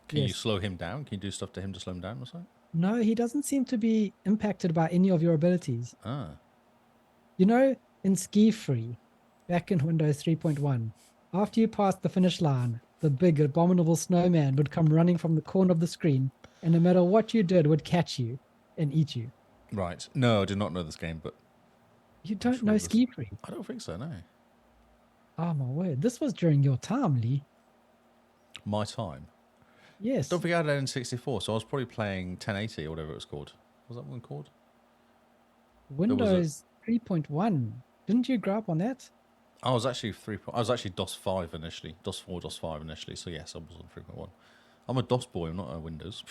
Can you slow him down? Can you do stuff to him to slow him down or something? No, he doesn't seem to be impacted by any of your abilities. Ah. You know, in Ski Free, back in Windows 3.1, after you passed the finish line, the big abominable snowman would come running from the corner of the screen, and no matter what you did, would catch you and eat you. Right. No, I did not know this game, but... You don't know Ski Free? I don't think so, no. Oh, my word. This was during your time, Lee. My time? Yes. Don't think I had an N64, so I was probably playing 1080 or whatever it was called. Was that one called? Windows 3.1. Didn't you grow up on that? I was actually I was actually DOS 5 initially. DOS 4, DOS 5 initially, so yes, I was on 3.1. I'm a DOS boy, I'm not a Windows.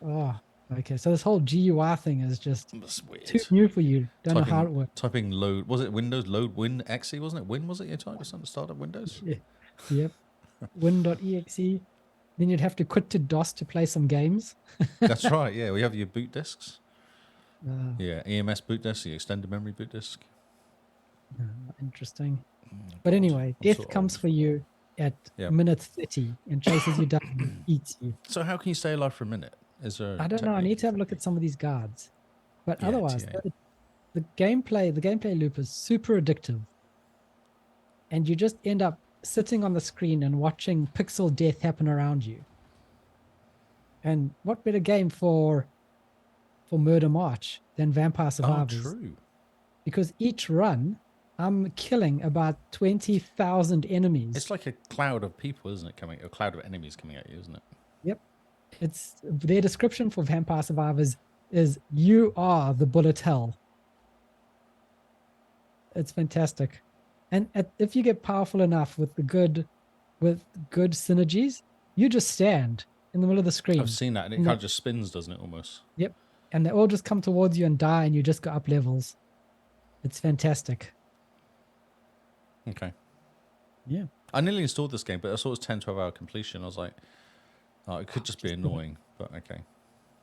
Oh, okay. So this whole GUI thing is just weird. too new for you. Don't know how it works. Typing load, was it Windows load win exe, wasn't it? Win, was it your type or something to start up Windows? Yeah. Yep. Win.exe. Then you'd have to quit to DOS to play some games. That's right, yeah. We have your boot disks. Yeah, EMS boot disk, the extended memory boot disk. Interesting. But anyway, death comes for you at minute 30 and chases you down and eats you. So how can you stay alive for a minute? Is there? I don't know. I need to have a look at some of these guards. But otherwise, the gameplay loop is super addictive. And you just end up sitting on the screen and watching pixel death happen around you. And what better game for Murder March than Vampire Survivors? Oh, true. Because each run, I'm killing about 20,000 enemies. It's like a cloud of people, isn't it? A cloud of enemies coming at you, isn't it? Yep. It's their description for Vampire Survivors is you are the bullet hell. It's fantastic. And if you get powerful enough with good synergies, you just stand in the middle of the screen. I've seen that, and it kind of just spins, doesn't it, almost? Yep. And they all just come towards you and die, and you just go up levels. It's fantastic. Okay. Yeah. I nearly installed this game, but I saw it was 10, 12 hour completion. I was like, oh, it could just be annoying, but okay.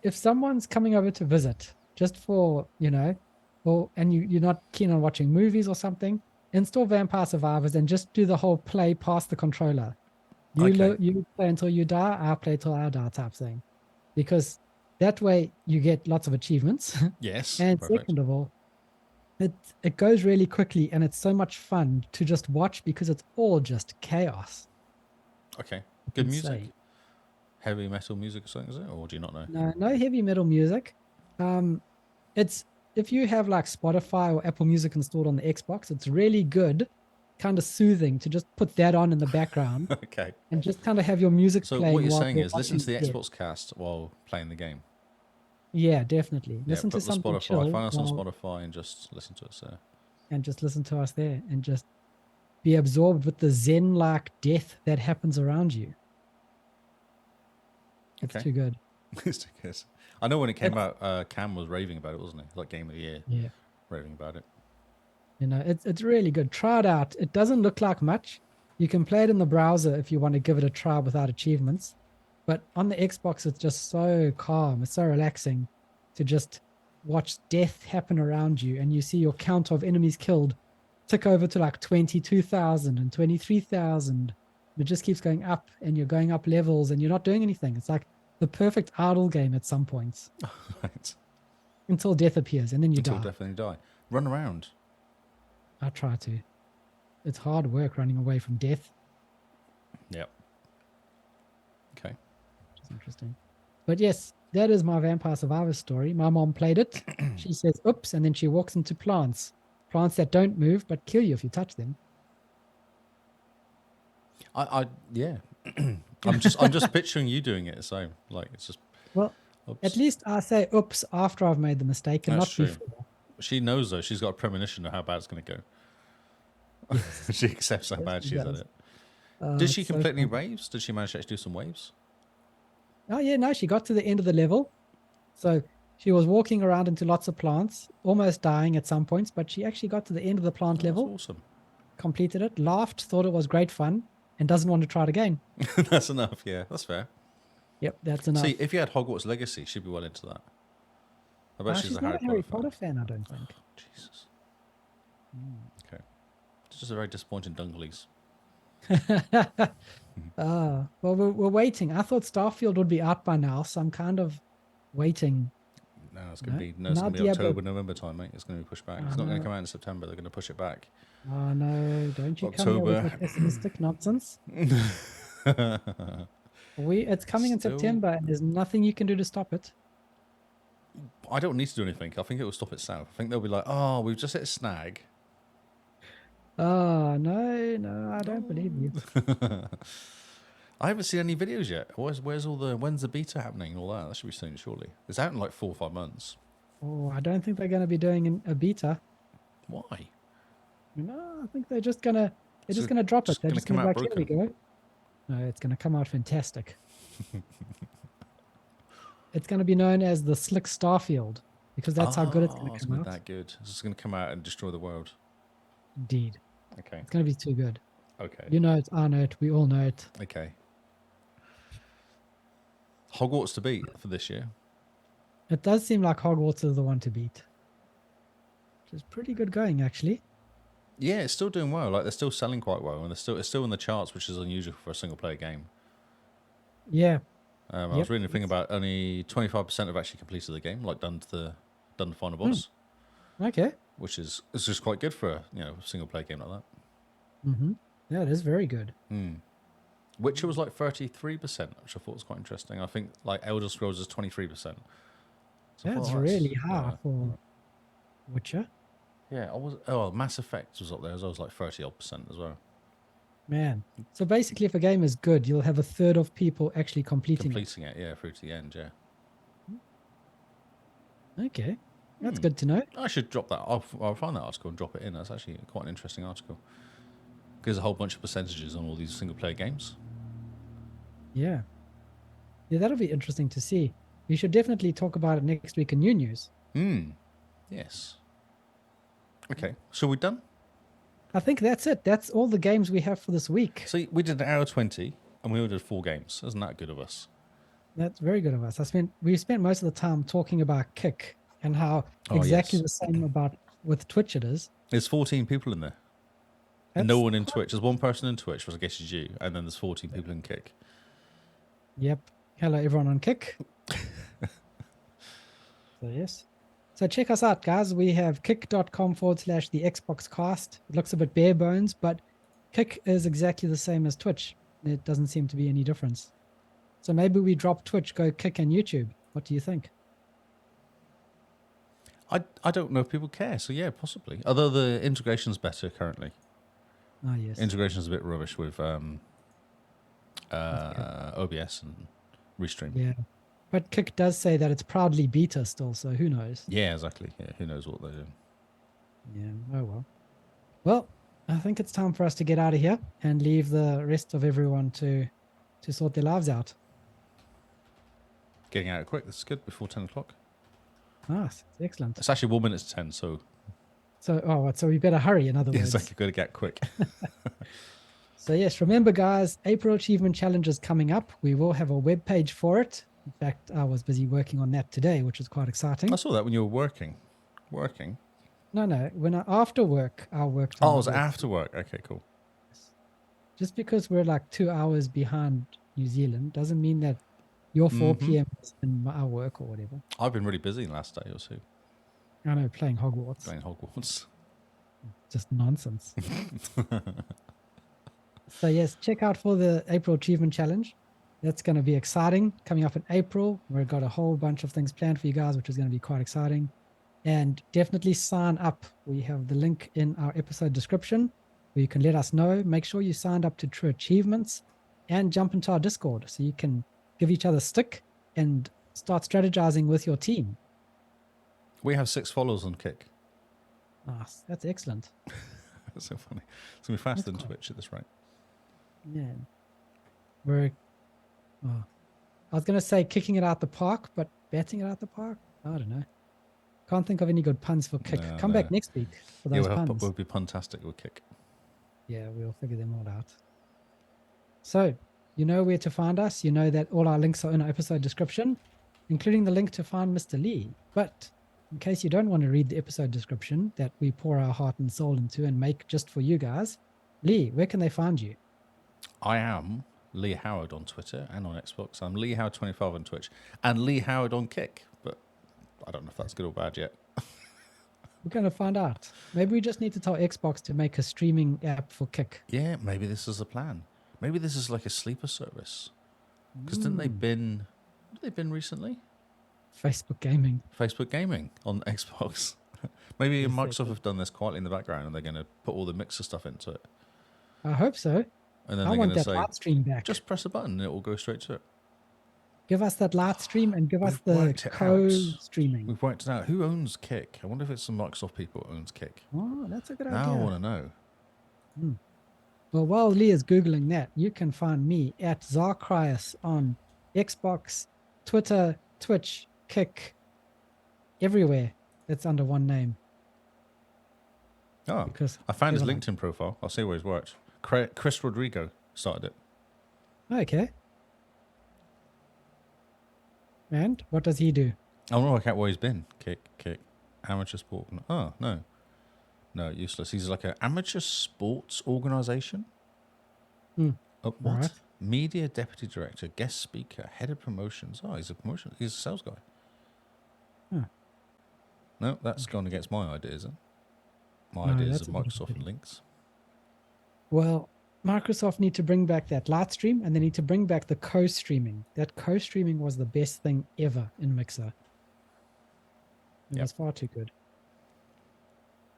If someone's coming over to visit, just for, and you're not keen on watching movies or something, install Vampire Survivors and just do the whole play past the controller. You play until you die, I play till I die type thing. Because that way you get lots of achievements. Yes. And perfect. second of all, it goes really quickly and it's so much fun to just watch because it's all just chaos. Okay. Good music. Heavy metal music or something, is it? Or do you not know? No heavy metal music. It's if you have like Spotify or Apple Music installed on the Xbox, it's really good, kind of soothing to just put that on in the background. Okay. And just kind of have your music playing. So what you're saying is listen to the Xboxcast while playing the game. Yeah, definitely. Listen to something Spotify. chill. Find us on Spotify and just listen to us there. And just listen to us there and just be absorbed with the zen-like death that happens around you. It's too good. It's too good. I know when it came out, Cam was raving about it, wasn't he? Like Game of the Year. Yeah. Raving about it. It's really good. Try it out. It doesn't look like much. You can play it in the browser if you want to give it a try without achievements. But on the Xbox, it's just so calm. It's so relaxing to just watch death happen around you. And you see your count of enemies killed tick over to like 22,000 and 23,000. It just keeps going up and you're going up levels and you're not doing anything. It's like the perfect idle game at some points. Right. Until death appears and then you die. Until definitely die. Run around. I try to. It's hard work running away from death. Yep. Okay. Which is interesting. But yes, that is my Vampire Survivor story. My mom played it. She says, oops, and then she walks into plants. Plants that don't move but kill you if you touch them. Yeah. I'm just picturing you doing it, so like it's just well oops. At least I say oops after I've made the mistake and That's not true. before. She knows though, she's got a premonition of how bad it's going to go. Yes. She accepts how bad she is at it. Did she completely waves? Did she manage to actually do some waves? Oh yeah, no, she got to the end of the level. So she was walking around into lots of plants, almost dying at some points, but she actually got to the end of the plant level. That's awesome. Completed it, laughed, thought it was great fun, and doesn't want to try it again. That's enough. Yeah, that's fair. Yep, that's enough. See, if you had Hogwarts Legacy, she'd be well into that. I bet she's a not a Harry Potter fan, I don't think. Oh, Jesus. Okay. It's just a very disappointing Dunglies. Well, we're waiting. I thought Starfield would be out by now, so I'm kind of waiting. No, it's going to be October, November time, mate. It's going to be pushed back. It's not going to come out in September. They're going to push it back. Oh, no. Don't you October. come here with your pessimistic nonsense. It's coming in September, and there's nothing you can do to stop it. I don't need to do anything. I think it will stop itself. I think they'll be like, oh, we've just hit a snag. Oh, no, I don't believe you. I haven't seen any videos yet. When's the beta happening and all that? That should be soon, surely. It's out in like 4 or 5 months. Oh, I don't think they're going to be doing a beta. Why? No, I think they're just going to drop it. They're just going to be like, here we go. No, it's going to come out fantastic. It's going to be known as the Slick Starfield because that's how good it's going to come out. That good. It's just going to come out and destroy the world. Indeed. Okay. It's going to be too good. Okay. You know it. I know it. We all know it. Okay. Hogwarts to beat for this year. It does seem like Hogwarts is the one to beat. Which is pretty good going, actually. Yeah, it's still doing well. Like they're still selling quite well, and it's still in the charts, which is unusual for a single player game. Yeah. I was reading a thing about only 25% have actually completed the game, like done the final boss. Okay. Which is just quite good for a single player game like that. Mm-hmm. Yeah, it is very good. Witcher was like 33%, which I thought was quite interesting. I think like Elder Scrolls is 23%. So that's really high for Witcher. Yeah, Mass Effect was up there as well, like 30-odd% as well. Man. So basically, if a game is good, you'll have a third of people actually completing it. Yeah, through to the end, yeah. Okay. That's good to know. I should drop that. I'll find that article and drop it in. That's actually quite an interesting article. Gives a whole bunch of percentages on all these single-player games. Yeah. Yeah, that'll be interesting to see. We should definitely talk about it next week in New News. Yes. Okay, so we're done? I think that's it. That's all the games we have for this week. So we did an hour 20, and we ordered 4 games. Isn't that good of us? That's very good of us. We spent most of the time talking about Kick and how exactly the same with Twitch it is. There's 14 people in there. And no one in Twitch. There's one person in Twitch, which I guess is you, and then there's 14 people in Kick. Yep. Hello, everyone on Kick. So, yes. So check us out, guys. We have kick.com/the Xboxcast. It looks a bit bare bones, but Kick is exactly the same as Twitch. It doesn't seem to be any difference. So maybe we drop Twitch, go Kick and YouTube. What do you think? I don't know if people care, so yeah, possibly. Although the integration's better currently. Oh, yes. Integration's a bit rubbish with OBS and Restream. Yeah. But Kick does say that it's proudly beta still, so who knows? Yeah, exactly. Yeah, who knows what they're doing. Yeah, oh well. Well, I think it's time for us to get out of here and leave the rest of everyone to sort their lives out. Getting out quick. This is good. Before 10 o'clock. Nice. Excellent. It's actually 1 minute to 10, so... So we better hurry, in other words. It's like you've got to get quick. So yes, remember guys, April Achievement Challenge is coming up. We will have a web page for it. In fact, I was busy working on that today, which is quite exciting. I saw that when you were working. Working? No. After work, I worked on it was after work. Okay, cool. Just because we're like 2 hours behind New Zealand doesn't mean that your 4 p.m. is in my work or whatever. I've been really busy the last day or two. I know, playing Hogwarts. Just nonsense. So yes, check out for the April Achievement Challenge. That's going to be exciting. Coming up in April, we've got a whole bunch of things planned for you guys, which is going to be quite exciting. And definitely sign up. We have the link in our episode description where you can let us know. Make sure you signed up to True Achievements and jump into our Discord so you can give each other stick and start strategizing with your team. We have 6 followers on Kick. Nice. That's excellent. That's so funny. It's going to be faster than Twitch at this rate. Yeah. I was going to say kicking it out the park, but batting it out the park? I don't know. Can't think of any good puns for Kick. Come back next week for those puns. We'll be puntastic with Kick. Yeah, we'll figure them all out. So, you know where to find us. You know that all our links are in our episode description, including the link to find Mr. Lee. But in case you don't want to read the episode description that we pour our heart and soul into and make just for you guys, Lee, where can they find you? I am Lee Howard on Twitter and on Xbox. I'm Lee Howard25 on Twitch and Lee Howard on Kick, but I don't know if that's good or bad yet. We're going to find out. Maybe we just need to tell Xbox to make a streaming app for Kick. Yeah, maybe this is the plan. Maybe this is like a sleeper service. Because didn't they bin? Did they bin recently? Facebook Gaming. Facebook Gaming on Xbox. Maybe Microsoft have done this quietly in the background and they're going to put all the Mixer stuff into it. I hope so. And then I they're want going to that say, live stream back. just press a button and it will go straight to it. Give us that live stream and give us We've the worked it out. co-streaming. We've worked it out. Who owns Kick? I wonder if it's the Microsoft people who owns Kick. Oh, that's a good Now idea. I want to know. Well, while Lee is Googling that, you can find me at Zarkrius on Xbox, Twitter, Twitch, Kick, everywhere. That's under one name. Oh, Because I found his everyone- LinkedIn profile. I'll see where he's worked. Chris Rodrigo started it. Okay. And what does he do? I want to work out where he's been. Kick. Amateur sport. Oh, no. No, useless. He's like an amateur sports organisation. What? Right. Media deputy director, guest speaker, head of promotions. Oh, he's a sales guy. Huh. No, that's gone against my ideas. Then. My No, ideas that's of a bit of a Microsoft pity. and links. Well, Microsoft need to bring back that live stream and they need to bring back the co-streaming. That co-streaming was the best thing ever in Mixer. It was far too good.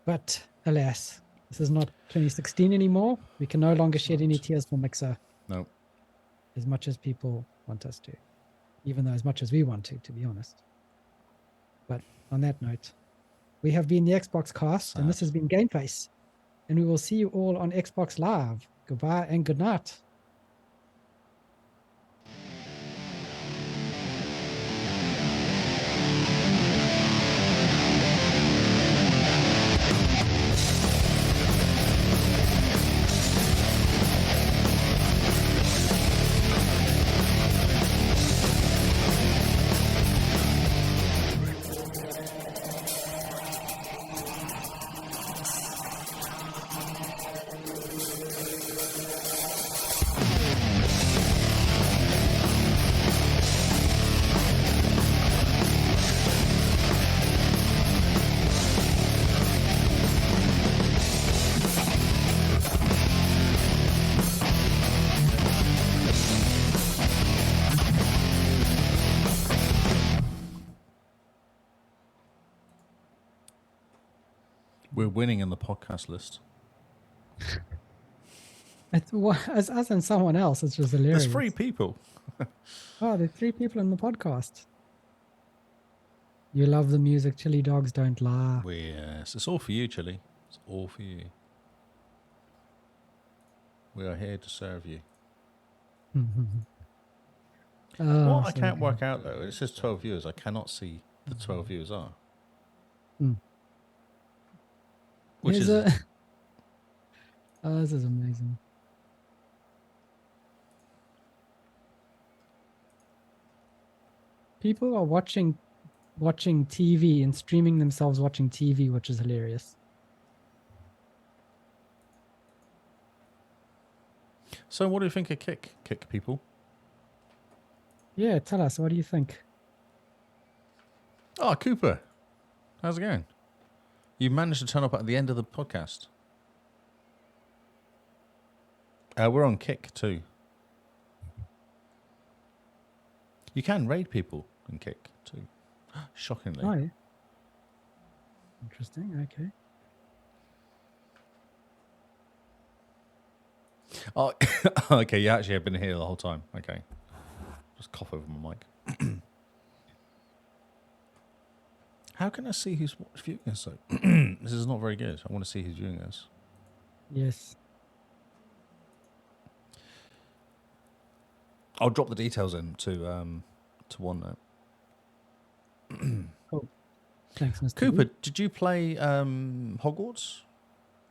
But alas, this is not 2016 anymore. We can no longer shed any tears for Mixer No. as much as people want us to. Even though as much as we want to be honest. But on that note, we have been the Xbox Cast, and this has been Game Face. And we will see you all on Xbox Live. Goodbye and good night. We're winning in the podcast list. As us and someone else, it's just hilarious. There's 3 people. Oh, there's 3 people in the podcast. You love the music. Chili dogs don't lie. Yes, it's all for you, Chili. It's all for you. We are here to serve you. Oh, What I so can't good. work out, though, it says 12 viewers. I cannot see the 12 viewers are. Which Here's is... Oh, this is amazing. People are watching TV and streaming themselves watching TV, which is hilarious. So what do you think of Kick people? Yeah, tell us. What do you think? Oh, Cooper. How's it going? You managed to turn up at the end of the podcast. We're on Kick too. You can raid people in Kick too. Shockingly. Oh, yeah. Interesting. Okay. Oh, okay. You actually have been here the whole time. Okay. Just cough over my mic. How can I see who's viewing us? So this is not very good. I want to see who's viewing us. Yes. I'll drop the details in to OneNote. Oh, thanks, Mr. Cooper, Lee. did you play Hogwarts?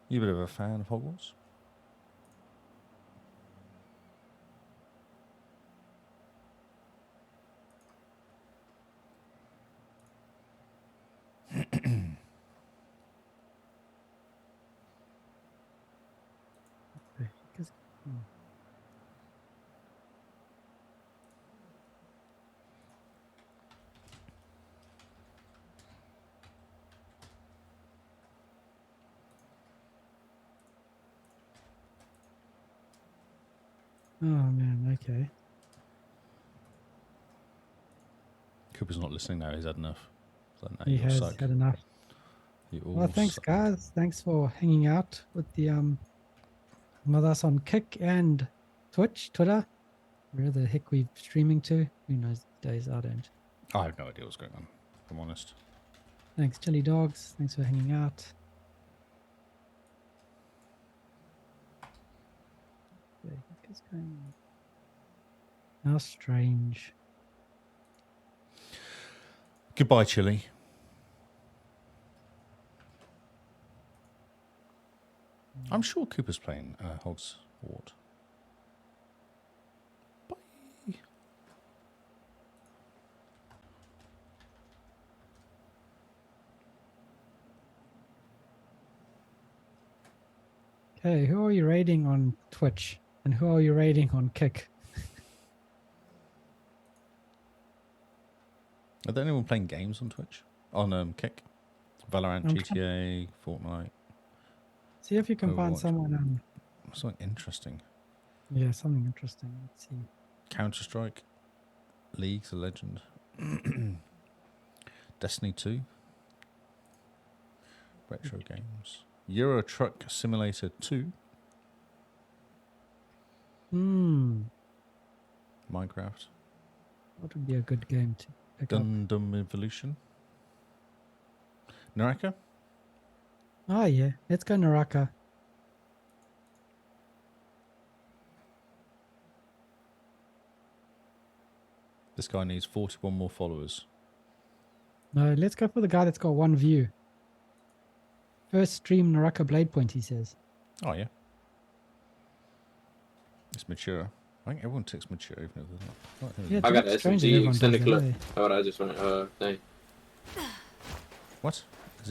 You a bit of a fan of Hogwarts? Oh man, okay. Cooper's not listening now. He's had enough. So now He has had enough. Well, thanks guys. Thanks for hanging out with with us on Kick and Twitch, Twitter. Where the heck we streaming to? Who knows the days? I don't. I have no idea what's going on, if I'm honest. Thanks, Chili Dogs. Thanks for hanging out. Okay, what's going on? How strange. Goodbye, Chili. I'm sure Cooper's playing Hogswart. Bye. Okay, who are you raiding on Twitch? And who are you raiding on Kick? Are there anyone playing games on Twitch? On Kick? Valorant, GTA, Fortnite? See if you can find someone. Something interesting. Yeah, something interesting. Let's see. Counter-Strike, League of Legends, Destiny 2, retro games, Euro Truck Simulator 2, Minecraft. What would be a good game to pick up? Gundam Evolution, Naraka. Oh yeah, let's go Naraka. This guy needs 41 more followers. No, let's go for the guy that's got 1 view. First stream Naraka Blade Point, he says. Oh, yeah. It's mature. I think everyone ticks mature, even if they're not. Yeah, I got the SMG extended clip. Eh? Oh, I just want to, thing. What?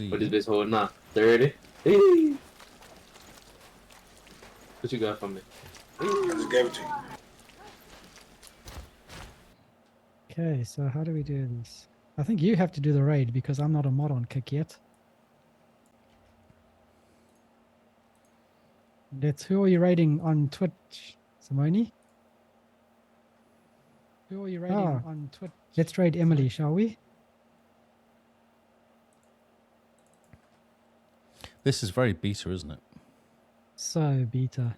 What is this holding now? 30? Hey. What you got for me? I just gave it to you. Okay, so how do we do this? I think you have to do the raid because I'm not a mod on Kick yet. Who are you raiding on Twitch, Simone? Who are you raiding on Twitch? Let's raid Emily, shall we? This is very beta, isn't it? So beta.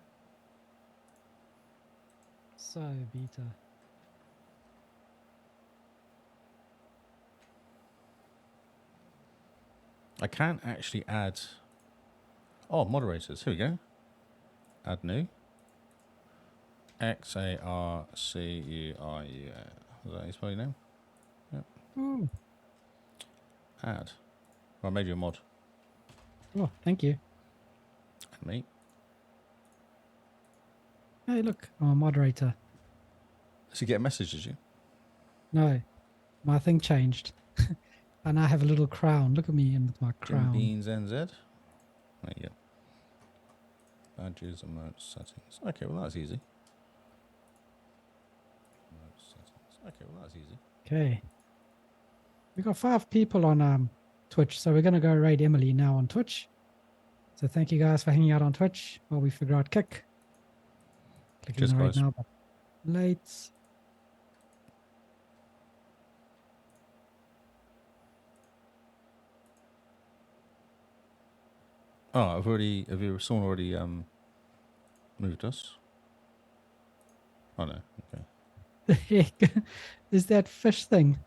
So beta. I can't actually add... Oh, moderators. Here we go. Add new. XARCUIU. Is that how you spell your name? Yep. Ooh. Add. Well, I made you a mod. Oh, thank you. And me. Hey, look, I'm a moderator. So you get a message, did you? No, my thing changed. And I have a little crown. Look at me in with my crown. Beans NZ. There you go. Badges, emotes, settings. Okay, well that's easy. Emotes, settings. Okay, well that's easy. Okay. We got 5 people on Twitch, so we're gonna go raid Emily now on Twitch. So thank you guys for hanging out on Twitch while we figure out Kick. Clicking Cheers, right guys. now, but late. Oh, someone already moved us? Oh no, okay. The heck is that fish thing?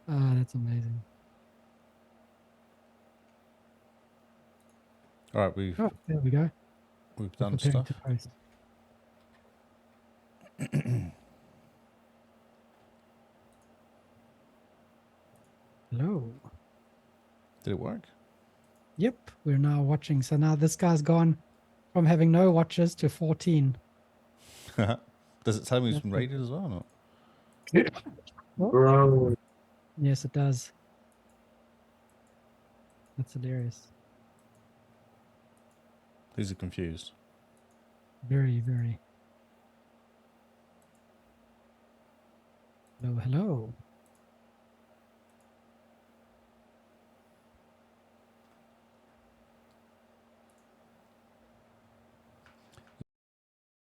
Ah, that's amazing. All right, we've There we go. done Preparing stuff. to post. Hello. Did it work? Yep, we're now watching. So now this guy's gone from having no watches to 14. Does it tell me he's been raided as well or not? Bro. Yes, it does. That's hilarious. Who's confused? Very, very. Hello, hello.